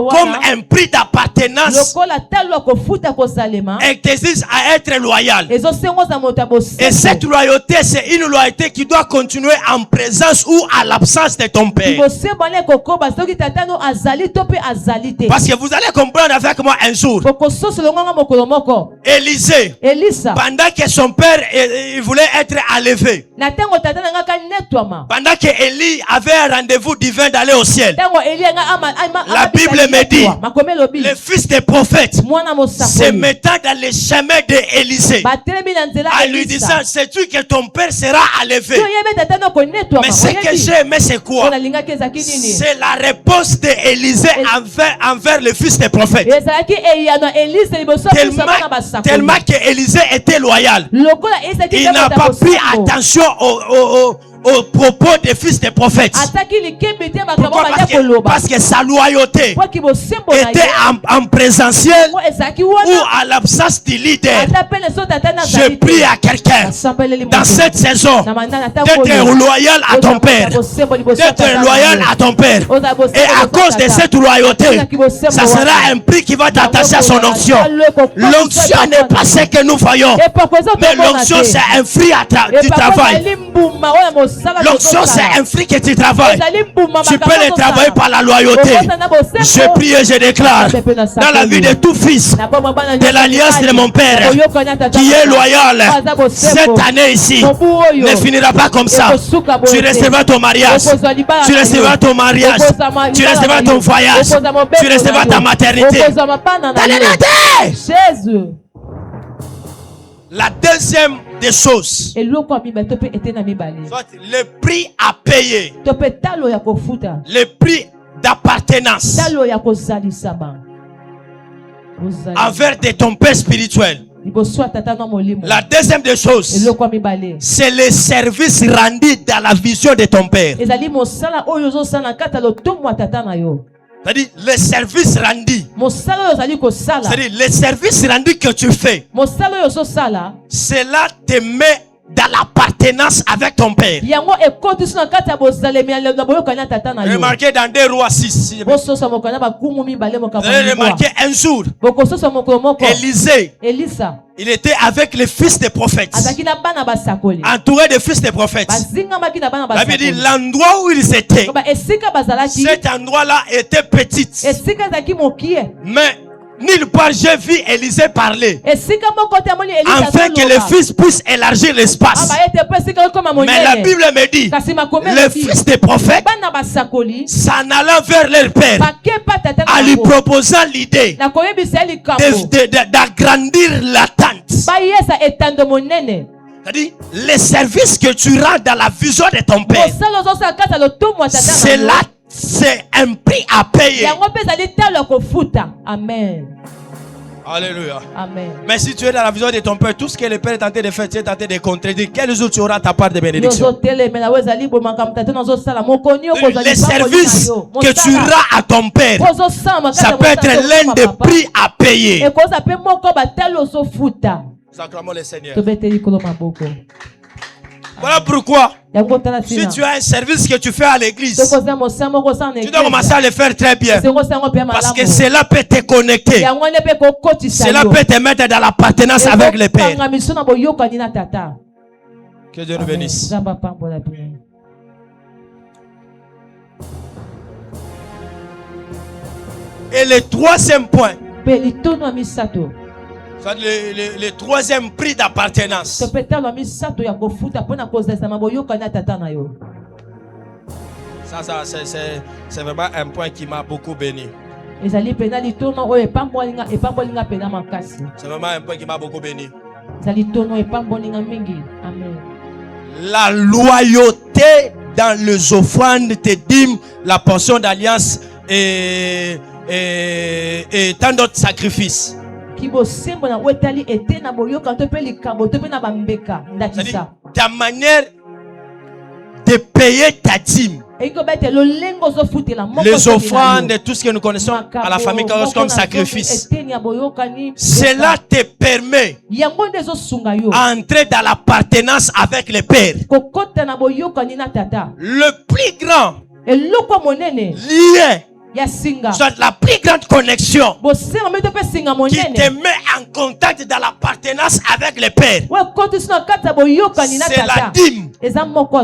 comme un prix d'appartenance, elle t'exige à être loyal. Et cette loyauté, c'est une loyauté qui doit continuer en présence ou à l'absence de ton Père. Parce que vous allez comprendre avec moi un jour, Élisée, pendant que son père il voulait être enlevé, pendant que Élie avait un rendez-vous divin d'aller au ciel, la Bible me dit, le fils des prophètes se mettant dans les chemins d'Élisée, en lui disant, sais-tu que ton père sera enlevé? Mais ce que j'ai aimé, c'est quoi? C'est la réponse d'Élisée envers le fils des prophètes. Tellement que Élisée était loyal, il n'a pas pris attention aux propos des fils des prophètes. Pourquoi? Parce que sa loyauté était en présentiel ou à l'absence du leader. Je prie à quelqu'un dans cette saison d'être loyal à ton père, d'être loyal à ton père, et à cause de cette loyauté, ça sera un prix qui va t'attacher à son onction. L'onction n'est pas ce que nous voyons, mais l'onction c'est un fruit du travail. L'onction c'est un fruit que tu travailles. Tu peux le travailler par la loyauté. Je prie et je déclare dans la vie de tout fils de l'alliance de mon père qui est loyal, cette année ici ne finira pas comme ça. Tu recevras ton mariage, tu recevras ton mariage, tu recevras ton voyage, tu recevras ta maternité. La deuxième des choses, le prix à payer, le prix d'appartenance envers de ton père spirituel. La deuxième des choses, c'est le service rendu dans la vision de ton père. C'est-à-dire le service rendu. C'est-à-dire le service rendu que tu fais. Cela te met dans l'appartenance avec ton père. Remarquez dans 2 Rois 6. Remarquez un jour, Élisée, il était avec les fils des prophètes, entouré des fils des prophètes. La Bible dit l'endroit où ils étaient, cet endroit-là était petit, mais nulle part j'ai vu Élisée parler afin que les fils puissent élargir l'espace. Mais la Bible me dit, les fils des prophètes s'en allant vers leur père en lui proposant l'idée d'agrandir la tente. C'est-à-dire, les services que tu rends dans la vision de ton père, c'est là. C'est un prix à payer. Amen. Alléluia. Amen. Mais si tu es dans la vision de ton père, tout ce que le père est tenté de faire, tu es tenté de contredire. Quel jour tu auras ta part de bénédiction? Les services que tu rends à ton père, ça peut être l'un des prix à payer. Acclamons le Seigneur. Voilà pourquoi, si tu as un service que tu fais à l'église, tu dois commencer à le faire très bien. Parce que cela peut te connecter. Cela peut te mettre dans l'appartenance avec le Père. Que Dieu nous bénisse. Et le troisième point, le troisième prix d'appartenance, ça c'est vraiment un point qui m'a beaucoup béni. C'est vraiment un point qui m'a beaucoup béni. La loyauté dans les offrandes, tes dîmes, la portion d'alliance et tant d'autres sacrifices. ta manière de payer ta dîme. Les offrandes et tout ce que nous connaissons à la famille Kairos comme sacrifice. Cela te permet d'entrer dans l'appartenance avec le Père. Le plus grand lien, soit la plus grande connexion qui te met en contact dans l'appartenance avec le Père, c'est la dîme,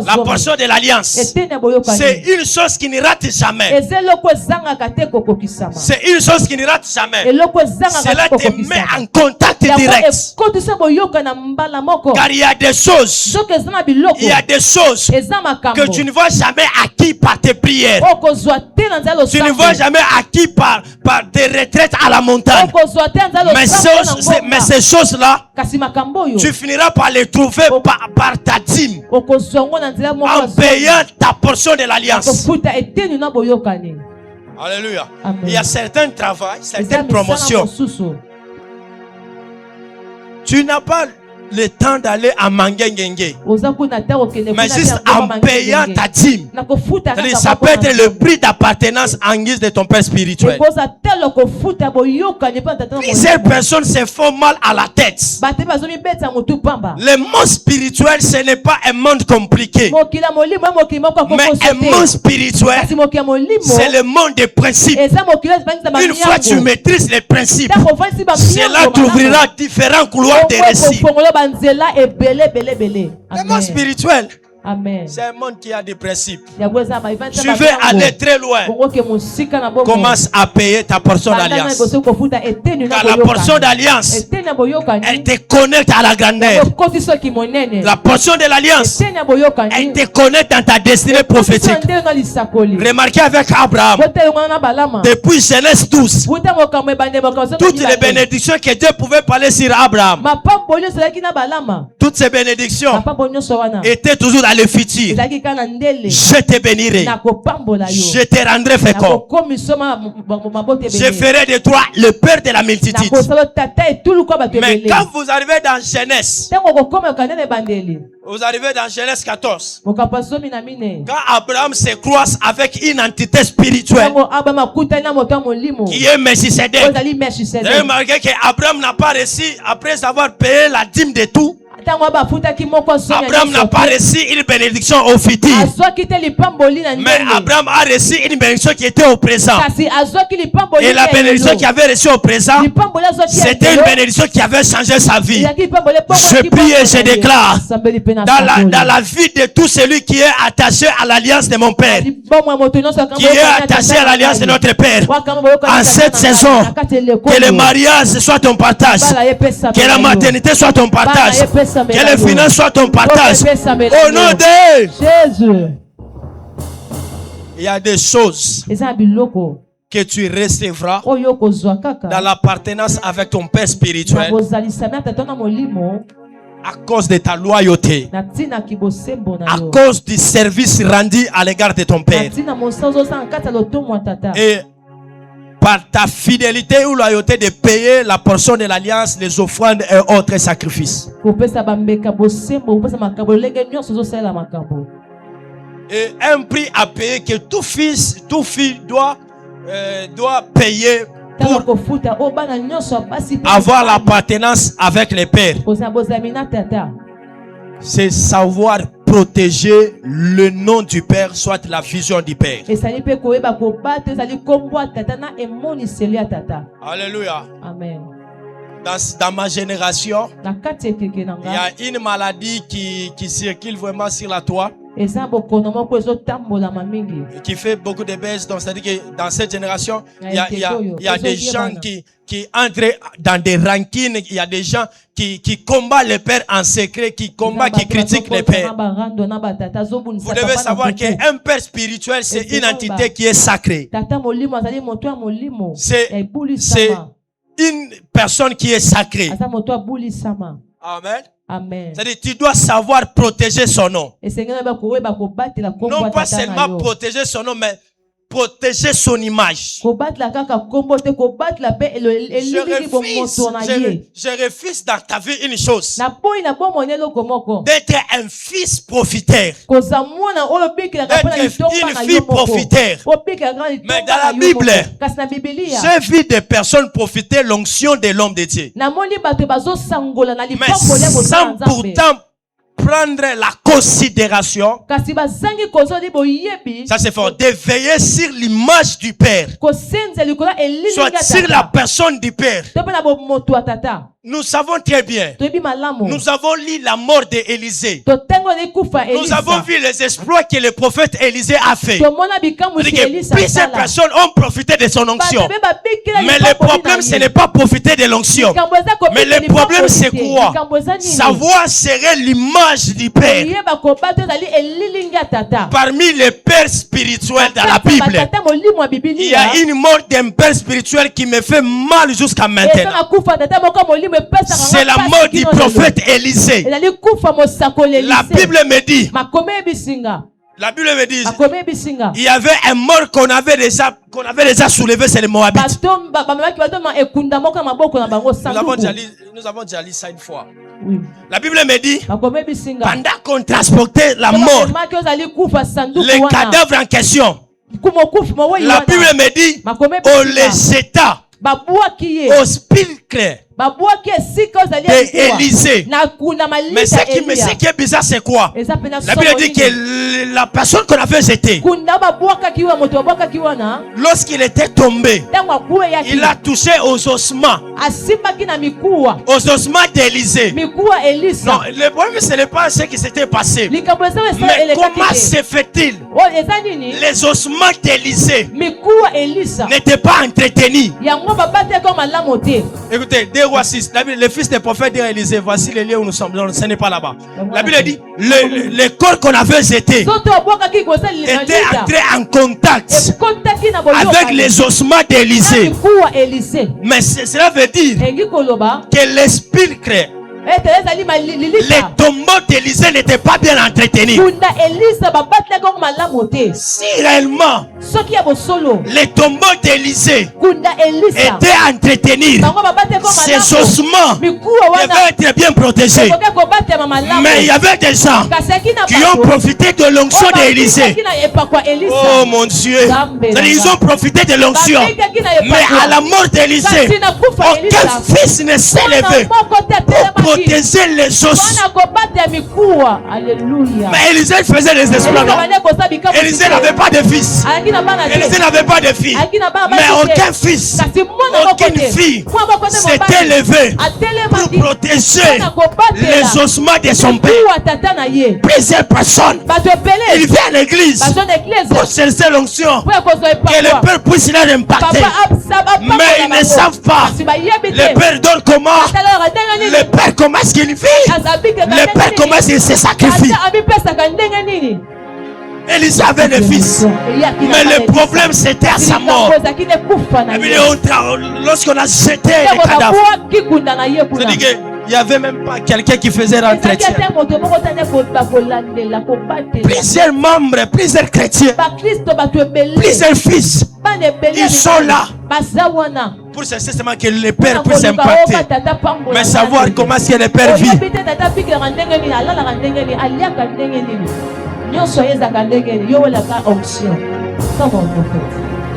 la portion de l'alliance. C'est une chose qui ne rate jamais. C'est une chose qui ne rate jamais. Cela te met en contact direct. Car il y a des choses, que tu ne vois jamais acquis par tes prières. Tu ne vois jamais acquis par des retraites à la montagne. Mais ces choses-là, tu finiras par les trouver par ta dîme, en payant ta portion de l'alliance. Alléluia. Amen. Il y a certains travails, certaines promotions. Tu n'as pas le temps d'aller à Mangengenge, mais juste en payant ta dîme. Ça peut être le prix d'appartenance en guise de ton père spirituel. Plusieurs personnes se font mal à la tête. Le monde spirituel, ce n'est pas un monde compliqué, mais un monde spirituel, c'est le monde des principes. Une fois que tu maîtrises les principes, cela t'ouvrira différents couloirs de récit. Le monde spirituel, c'est un monde qui a des principes. Tu veux aller très loin, commence à payer ta portion d'alliance. Car la portion d'alliance, elle te connecte à la grandeur. La portion de l'alliance, elle te connecte dans ta destinée prophétique. Remarquez avec Abraham, depuis Genèse 12, toutes les bénédictions que Dieu pouvait parler sur Abraham, toutes ces bénédictions étaient toujours dans le futur. Je te bénirai, je te rendrai fécond, je ferai de toi le père de la multitude. Mais quand vous arrivez dans Genèse, vous arrivez dans Genèse 14, quand Abraham se croise avec une entité spirituelle qui est Melchisedec, vous avez remarqué qu'Abraham n'a pas réussi, après avoir payé la dîme de tout, Abraham n'a pas reçu une bénédiction au futur, mais Abraham a reçu une bénédiction qui était au présent. Et la bénédiction qu'il avait reçue au présent, c'était une bénédiction qui avait changé sa vie. Je prie et je déclare dans la vie de tout celui qui est attaché à l'alliance de mon Père, qui est attaché à l'alliance de notre Père, en cette saison, que le mariage soit ton partage, que la maternité soit ton partage, que les finances soient ton partage. Au nom de Jésus. Il y a des choses que tu recevras dans l'appartenance avec ton Père spirituel à cause de ta loyauté, à cause du service rendu à l'égard de ton Père, et par ta fidélité ou loyauté de payer la portion de l'alliance, les offrandes et autres sacrifices. Et un prix à payer que tout fils, toute fille doit payer pour avoir l'appartenance avec les pères. C'est savoir protéger le nom du Père, soit la vision du Père. Alléluia. Amen. Dans ma génération, il y a une maladie qui circule vraiment sur la toile, qui fait beaucoup de baisse. Donc, c'est-à-dire que dans cette génération, il y a des gens qui entrent dans des rancines. Il y a des gens qui combattent le Père en secret, qui combattent, qui critiquent le Père. Vous devez savoir qu'un Père spirituel, c'est une entité qui est sacrée. C'est une personne qui est sacrée. Amen. Amen. C'est-à-dire, tu dois savoir protéger son nom. Non pas seulement protéger son nom, mais protéger son image. Je refuse dans ta vie une chose. D'être un fils profiteur. D'être une fille profiteur. Mais dans la Bible, j'ai vu des personnes profiter l'onction de l'homme de Dieu. Mais sans pourtant prendre la considération, ça c'est fort, de veiller sur l'image du Père, soit sur la personne du Père. Nous savons très bien, nous avons lu la mort d'Élisée. Nous avons vu les exploits que le prophète Élisée a fait. Plusieurs personnes ont profité de son onction. Mais le problème, ce n'est pas profiter de l'onction. Mais le problème, c'est quoi? Savoir serrer l'image du Père. Parmi les pères spirituels dans la Bible, il y a une mort d'un père spirituel qui me fait mal jusqu'à maintenant. C'est la mort du prophète Élisée. La Bible me dit, il y avait un mort qu'on avait déjà soulevé, c'est le Moabite. Nous avons déjà lu ça une fois. Oui. La Bible me dit, pendant qu'on transportait la mort, les cadavres en question, la Bible me dit, on les jeta au spilcre d'Élisée. Mais ce qui est bizarre, c'est quoi? La Bible dit que la personne qu'on avait jetée, lorsqu'il était tombé, il a touché aux ossements d'Élisée. Non, le problème, ce n'est pas ce qui s'était passé. Mais comment se fait-il? Les ossements d'Élisée n'étaient pas entretenus. Écoutez, 2 Rois 6, le fils des prophètes dit à Élisée, voici les lieux où nous sommes. Non, ce n'est pas là-bas. La Bible dit, le corps qu'on avait jeté était entré en contact avec les ossements d'Élisée. Mais cela veut dire que l'esprit crée. Les tombeaux d'Élisée n'étaient pas bien entretenus. Si réellement les tombeaux d'Élisée étaient entretenus, ces ossements devaient être bien protégés. Mais il y avait des gens qui ont profité de l'onction d'Élisée. Oh mon Dieu, ils ont profité de l'onction. Mais à la mort d'Élisée, aucun fils ne s'est levé pour protéger les os. Mais Élisée faisait des exploits. Élisée n'avait pas de fils. Élisée n'avait pas de fille. Mais aucun fils, aucune fille s'était levé pour protéger les ossements de son père. Plusieurs personnes, ils viennent à l'église pour chercher l'onction, que le Père puisse leur impacter. Mais ils ne savent pas. Le Père donne comment? Le Père comment est-ce qu'il vit? Le Père comment est-ce qu'il se sacrifie? Élisée avait des fils, mais le problème c'était à sa mort. Lorsqu'on a jeté les cadavres, c'est-à-dire qu'il n'y avait même pas quelqu'un qui faisait l'entretien. Plusieurs membres, plusieurs chrétiens, plusieurs fils, ils sont là pour chercher seulement que le Père puisse impacter, mais savoir comment est-ce que le Père vit. La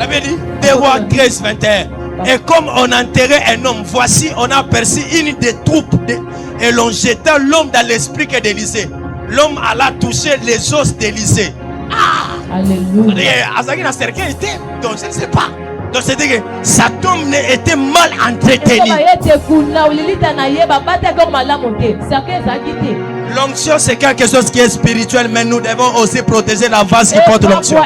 Bible dit 2 Rois 13, 21. Et comme on enterrait un homme, voici on a aperçu une des troupes et l'on jeta l'homme dans l'esprit d'Élisée. L'homme alla toucher les os d'Élisée. Alléluia. Donc je ne sais pas. Donc c'est-à-dire que sa tombe était mal entretenue. L'onction c'est quelque chose qui est spirituel, mais nous devons aussi protéger la vase qui porte l'onction.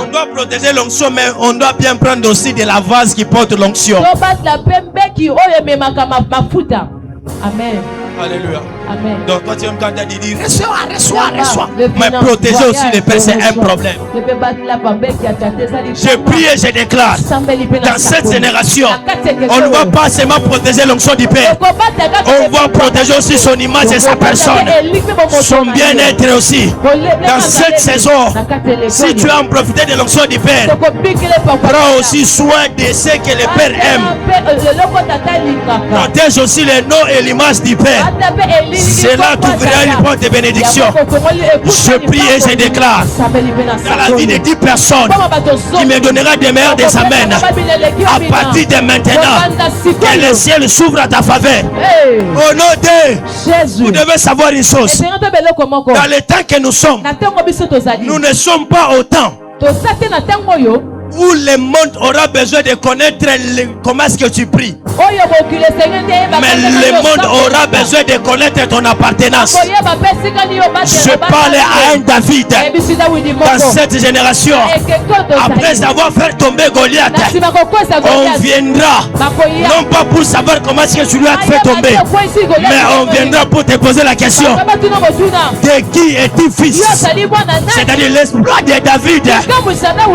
On doit protéger l'onction, mais on doit bien prendre aussi de la vase qui porte l'onction. Amen. Alléluia. Amen. Donc quand tu es quand tu dis reçois. Mais protéger aussi les pères, c'est un problème. Je prie et je déclare, dans cette génération, on ne va pas seulement protéger l'onction du Père, on va protéger aussi son image et sa personne, son bien-être aussi. Dans cette saison, si tu as profité de l'onction du Père, prends aussi soin de ce que le Père aime. Protège aussi le nom et l'image du Père. Cela t'ouvrira une porte de bénédiction. Je prie et je déclare dans la vie de 10 personnes qui me donnera des meilleurs des amens. À partir de maintenant, que le ciel s'ouvre à ta faveur. Au nom de Jésus, vous devez savoir une chose. Dans le temps que nous sommes, nous ne sommes pas au temps où le monde aura besoin de connaître comment est-ce que tu pries. Mais le monde aura besoin de connaître ton appartenance. Je parle à un David dans cette génération. Après avoir fait tomber Goliath, on viendra non pas pour savoir comment est-ce que tu lui as fait tomber, mais on viendra pour te poser la question: de qui es-tu fils? C'est-à-dire l'exploit de David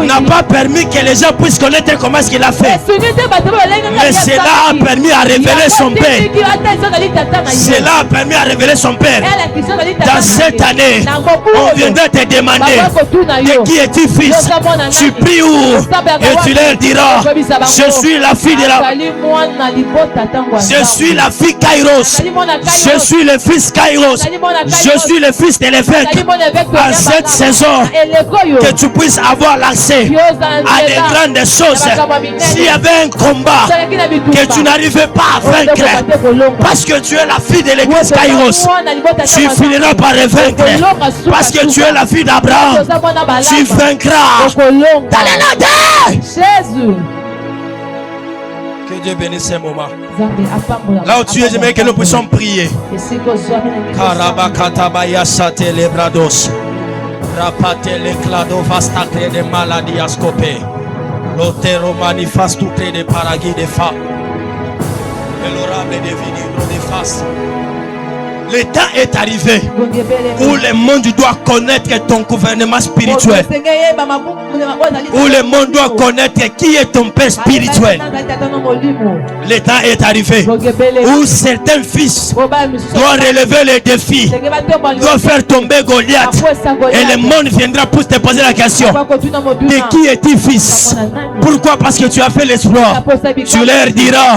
n'a pas permis que les gens puissent connaître comment est-ce qu'il a fait, mais cela a permis à révéler son père. Cela a permis à révéler son père. Dans cette année, on viendra te demander: de qui es-tu fils? Tu pries où? Et tu leur diras: je suis la fille de la... Je suis la fille Kairos. Je suis le fils Kairos. Je suis le fils de l'évêque. À cette saison, que tu puisses avoir l'accès à des grandes choses. S'il y avait un combat que tu n'arrivais pas à vaincre, parce que tu es la fille de l'église Kairos, tu finiras par vaincre. Parce que tu es la fille d'Abraham, tu vaincras dans le nom de Jésus. Que Dieu bénisse ce moment. Là où tu es, j'aimerais que nous puissions prier. Karabakatabaya sate lebrados. Rapate l'éclado vastacré de maladies ascopées. L'otero manifeste tout près des paraguis des femmes. Et l'orable des vinigres des faces. Le temps est arrivé où le monde doit connaître ton gouvernement spirituel. Où le monde doit connaître qui est ton père spirituel. Le temps est arrivé où certains fils doivent relever les défis, doivent faire tomber Goliath. Et le monde viendra pour te poser la question: de qui es-tu fils? Pourquoi? Parce que tu as fait l'exploit. Tu leur diras: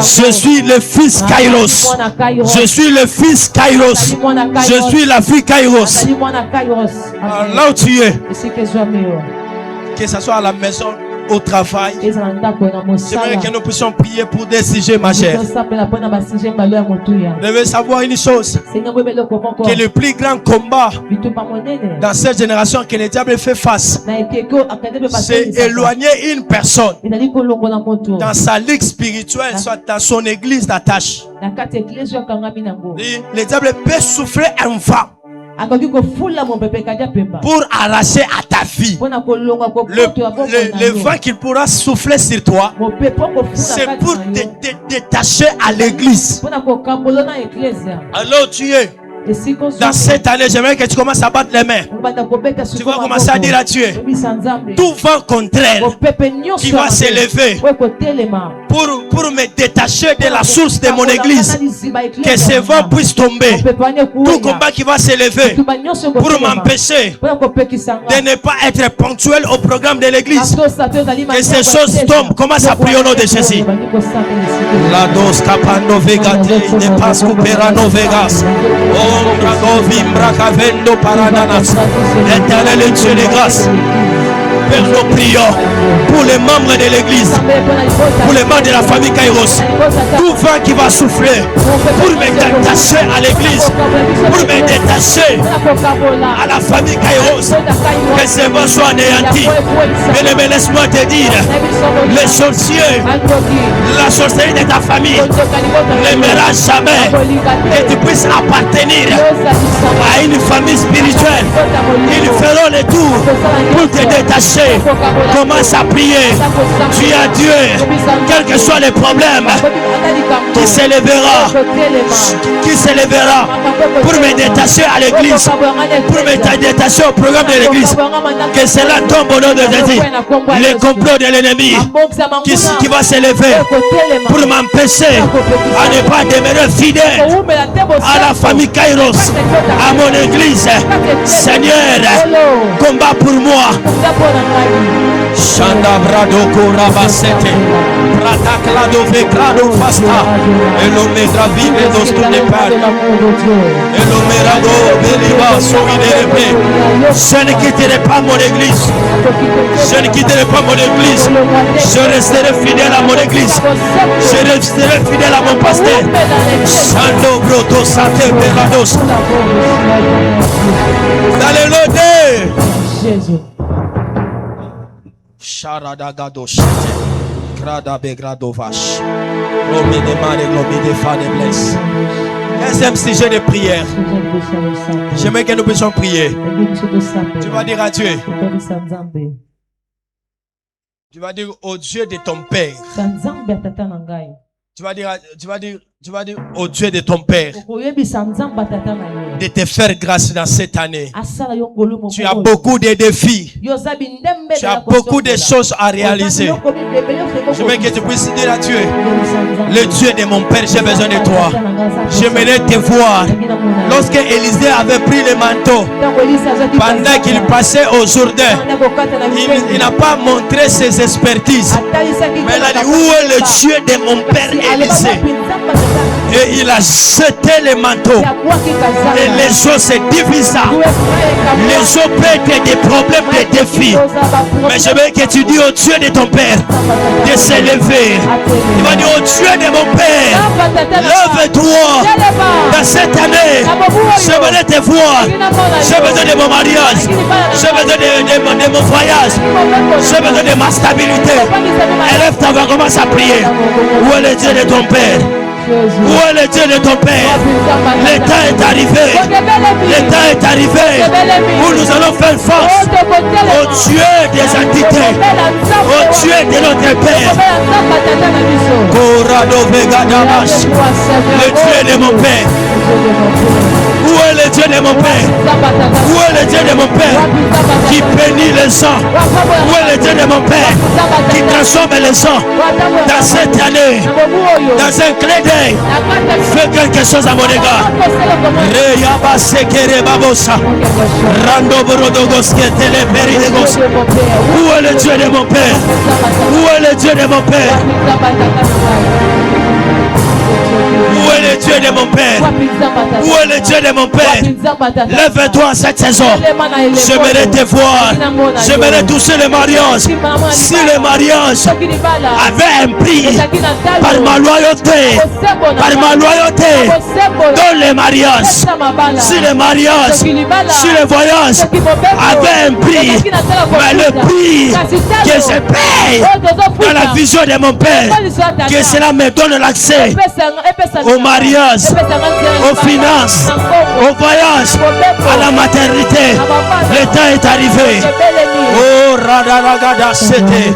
je suis le fils Kairos. Je suis le fils Kairos. Je suis la fille Kairos. Là où tu es, que ce soit à la maison, au travail, j'aimerais que nous puissions prier pour des sujets, ma chère. Vous devez savoir une chose, que le plus grand combat dans cette génération que le diable fait face, c'est éloigner une personne dans sa ligue spirituelle, soit dans son église d'attache. Le diable peut souffler un vent pour arracher à ta vie. Le vent qu'il pourra souffler sur toi, c'est pour te détacher à l'église. Alors tu es dans cette année, j'aimerais que tu commences à battre les mains. Tu vas commencer à dire à Dieu: tout vent contraire qui va s'élever pour me détacher de la source de mon église, que ce vent puisse tomber. Tout combat qui va s'élever pour m'empêcher de ne pas être ponctuel au programme de l'église, que ces choses tombent. Commence à prier au nom de Jésus. La dos capando vegate de pascu perano vegas. Éternel Dieu de grâce, Père, nous prions pour les membres de l'église, pour les membres de la famille Kairos. Tout vent qui va souffler pour me détacher à l'église, pour me détacher à la famille Kairos, que ce vent soit anéanti. Mais laisse-moi te dire, les sorciers, la sorcellerie de ta famille n'aimera jamais que tu puisses appartenir à une famille spirituelle. Ils feront le tour pour te détacher. Commence à prier. Tu as Dieu. Quel que soient les problèmes qui s'élèvera pour me détacher à l'église, pour me détacher au programme de l'église, que cela tombe au nom de Jésus. Les complots de l'ennemi qui va s'élever pour m'empêcher à ne pas demeurer fidèle à la famille Kairos, à mon église. Seigneur, combat pour moi. Shanda brado korabasete prataklado vekrado fasta elomedra vive dos tu ne pas elomerado beliva soiderepe. Je ne quitterai pas mon église, je ne quitterai pas mon église, je resterai fidèle à mon église, je resterai fidèle à mon pasteur. Shando broto sate belados dans le nom de Jésus. Sharadagado shete, grada begrado vache, l'homme de mare, l'homme de fa de blesse. Deuxième sujet de prière. J'aimerais que nous puissions prier. Tu vas dire à Dieu. Tu vas dire au Dieu de ton Père. Tu vas dire au Dieu de ton Père de te faire grâce dans cette année. Tu as beaucoup de défis. Tu as beaucoup de choses à réaliser. Je veux que tu puisses dire à Dieu, le Dieu de mon Père, j'ai besoin de toi. J'aimerais te voir. Lorsque Élisée avait pris le manteau, pendant qu'il passait au Jourdain, il n'a pas montré ses expertises. Mais il a dit, où est le Dieu de mon Père Élisée? Et il a jeté les manteaux. Et les eaux se divisa. Les eaux peuvent des problèmes, des défis. Mais je veux que tu dis au Dieu de ton Père de s'élever. Il va dire au Dieu de mon Père, lève-toi dans cette année. Je veux te voir. J'ai besoin de mon mariage. J'ai besoin de mon voyage. J'ai besoin de ma stabilité. Élève ta voix, commence à prier. Où est le Dieu de ton Père? Où est le Dieu de ton Père? Le temps est arrivé. Le temps est arrivé où nous allons faire face au Dieu des entités, au Dieu de notre Père. Le Dieu de mon Père. Où est le Dieu de mon Père? Où est le Dieu de mon Père qui bénit les gens? Où est le Dieu de mon Père qui transforme les gens dans cette année, dans un clin d'œil? Fais quelque chose à mon égard. Où est le Dieu de mon Père? Où est le Dieu de mon Père? Où est le Dieu de mon Père? Où est le Dieu de mon Père? Lève-toi cette saison. J'aimerais te voir. J'aimerais toucher le mariage. Si le mariage avait un prix par ma loyauté, dans le mariage, si le mariage, si le voyage avait un prix, mais le prix que je paye dans la vision de mon Père, que cela me donne l'accès au mariage, aux finances, au voyage, à la maternité. Le temps est arrivé. Oh, Radaragada, c'était.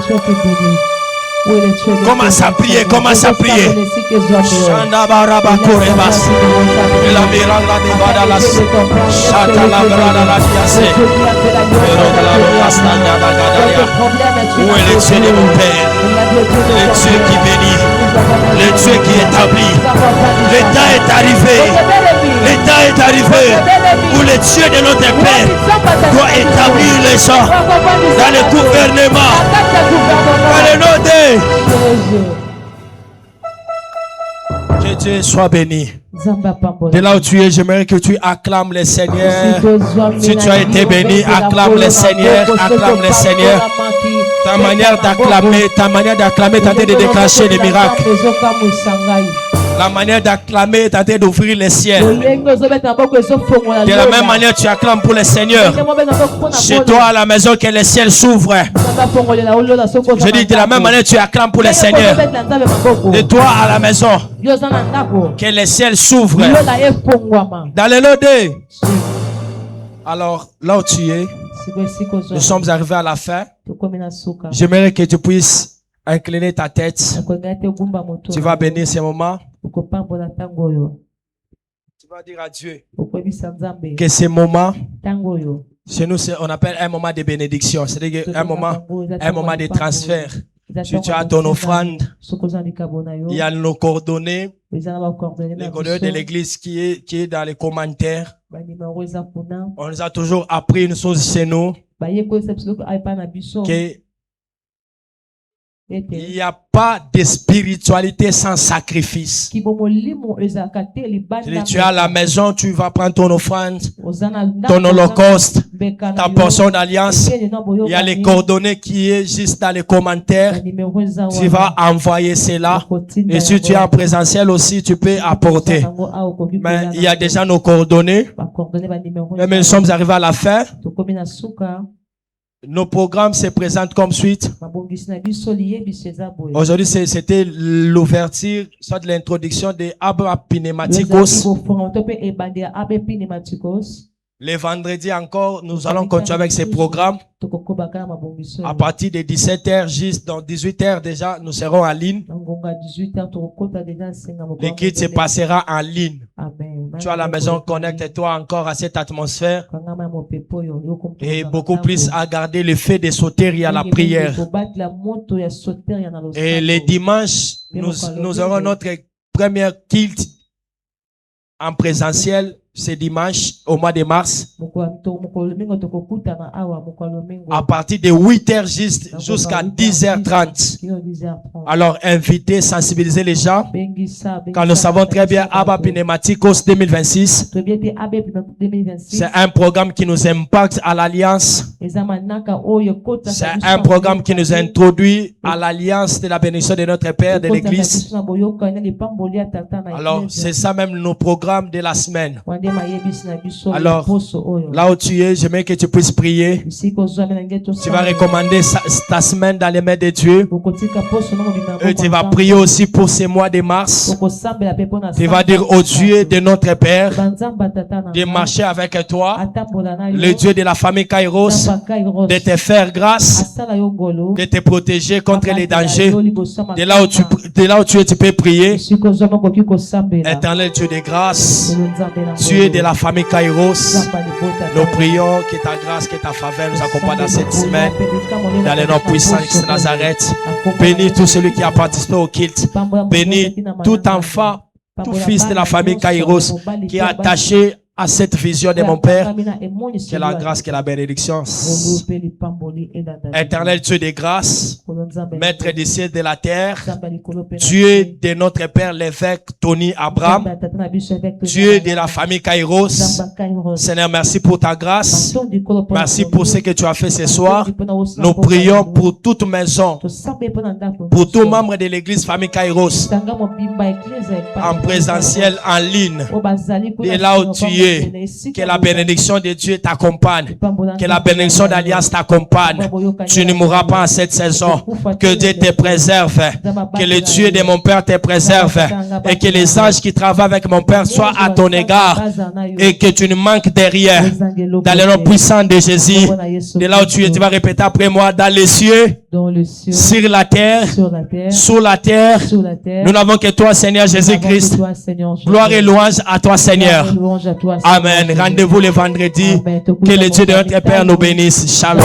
Commence à prier, commence à prier. Shanda baraba korebas. La miranda de badalas. Shata la brada la diase. Pero la rasta da gadaria. Où est le Dieu de mon Père? Le Dieu qui bénit, le Dieu qui établit. Le temps est arrivé. Le temps est arrivé où le Dieu de notre Père doit établir les gens dans le gouvernement. Dans le nom de que Dieu soit béni. De là où tu es, j'aimerais que tu acclames le Seigneur. Si tu as été béni, acclame le Seigneur, acclame le Seigneur. Ta manière d'acclamer, tenter de déclencher des miracles. La manière d'acclamer est en train d'ouvrir les ciels. De la même manière, tu acclames pour le Seigneur. Chez toi à la maison, que les ciels s'ouvrent. Je dis de la même manière, tu acclames pour le Seigneur. De toi à la maison, que les ciels s'ouvrent. Dans le nom. Alors, là où tu es, nous sommes arrivés à la fin. J'aimerais que tu puisses incliner ta tête. Tu vas bénir ces moments. Tu vas dire à Dieu que ces moments, chez nous, on appelle un moment de bénédiction. C'est-à-dire un moment de transfert. Si tu as ton offrande, il y a nos coordonnées, les coordonnées de l'église qui est dans les commentaires. On nous a toujours appris une chose chez nous, qu'il n'y a pas de spiritualité sans sacrifice. Tu es à la maison, tu vas prendre ton offrande, ton holocauste, ta portion d'alliance. Il y a les coordonnées qui est juste dans les commentaires. Tu vas envoyer cela. Et si tu es en présentiel aussi, tu peux apporter. Mais il y a déjà nos coordonnées. Mais nous sommes arrivés à la fin. Nos programmes se présentent comme suite. Aujourd'hui, c'était l'ouverture, soit de l'introduction des Abba Pneumaticos. Les vendredis encore, nous allons continuer avec ces programmes. À partir de 17h, juste dans 18h déjà, nous serons en ligne. Le culte se passera en ligne. Tu es à la maison, connecte-toi encore à cette atmosphère. Et beaucoup plus à garder le fait de sauter à la prière. Et les dimanches, nous aurons notre première culte en présentiel. C'est dimanche au mois de mars. À partir de 8h jusqu'à 10h30. Alors, invitez, sensibiliser les gens. Quand nous savons très bien Abba Pneumaticos 2026. C'est un programme qui nous impacte à l'alliance. C'est un programme qui nous introduit à l'alliance de la bénédiction de notre Père de l'Église. Alors, c'est ça même nos programmes de la semaine. Alors, là où tu es, j'aimerais que tu puisses prier. Tu vas recommander ta semaine dans les mains de Dieu. Et tu vas prier aussi pour ces mois de mars. Tu vas dire au Dieu de notre Père de marcher avec toi, le Dieu de la famille Kairos, de te faire grâce, de te protéger contre les dangers. De là où tu es, tu peux prier. Éternel Dieu de grâce, Dieu de la famille Kairos, nous prions que ta grâce, que ta faveur nous accompagne dans cette semaine, dans le nom puissant de Nazareth. Bénis tout celui qui a participé au culte. Bénis tout enfant, tout fils de la famille Kairos qui est attaché à cette vision de mon Père. Que la grâce, que la bénédiction. Éternel Dieu de grâce, Maître des cieux de la terre, Dieu de notre Père l'évêque Tony Abraham, Dieu de la famille Kairos. Seigneur, merci pour ta grâce. Merci pour ce que tu as fait ce soir. Nous prions pour toute maison, pour tout membre de l'église famille Kairos, en présentiel, en ligne, et là où tu es. Que la bénédiction de Dieu t'accompagne. Que la bénédiction d'Alliance t'accompagne. Tu ne mourras pas en cette saison. Que Dieu te préserve. Que le Dieu de mon Père te préserve. Et que les anges qui travaillent avec mon Père soient à ton égard. Et que tu ne manques de rien. Dans le nom puissant de Jésus. De là où tu es, tu vas répéter après moi. Dans les cieux, sur la terre, sous la terre, nous n'avons que toi, Seigneur Jésus-Christ. Gloire et louange à toi, Seigneur. Amen. Rendez-vous le vendredi. Que le Dieu de notre Père nous bénisse. Shalom.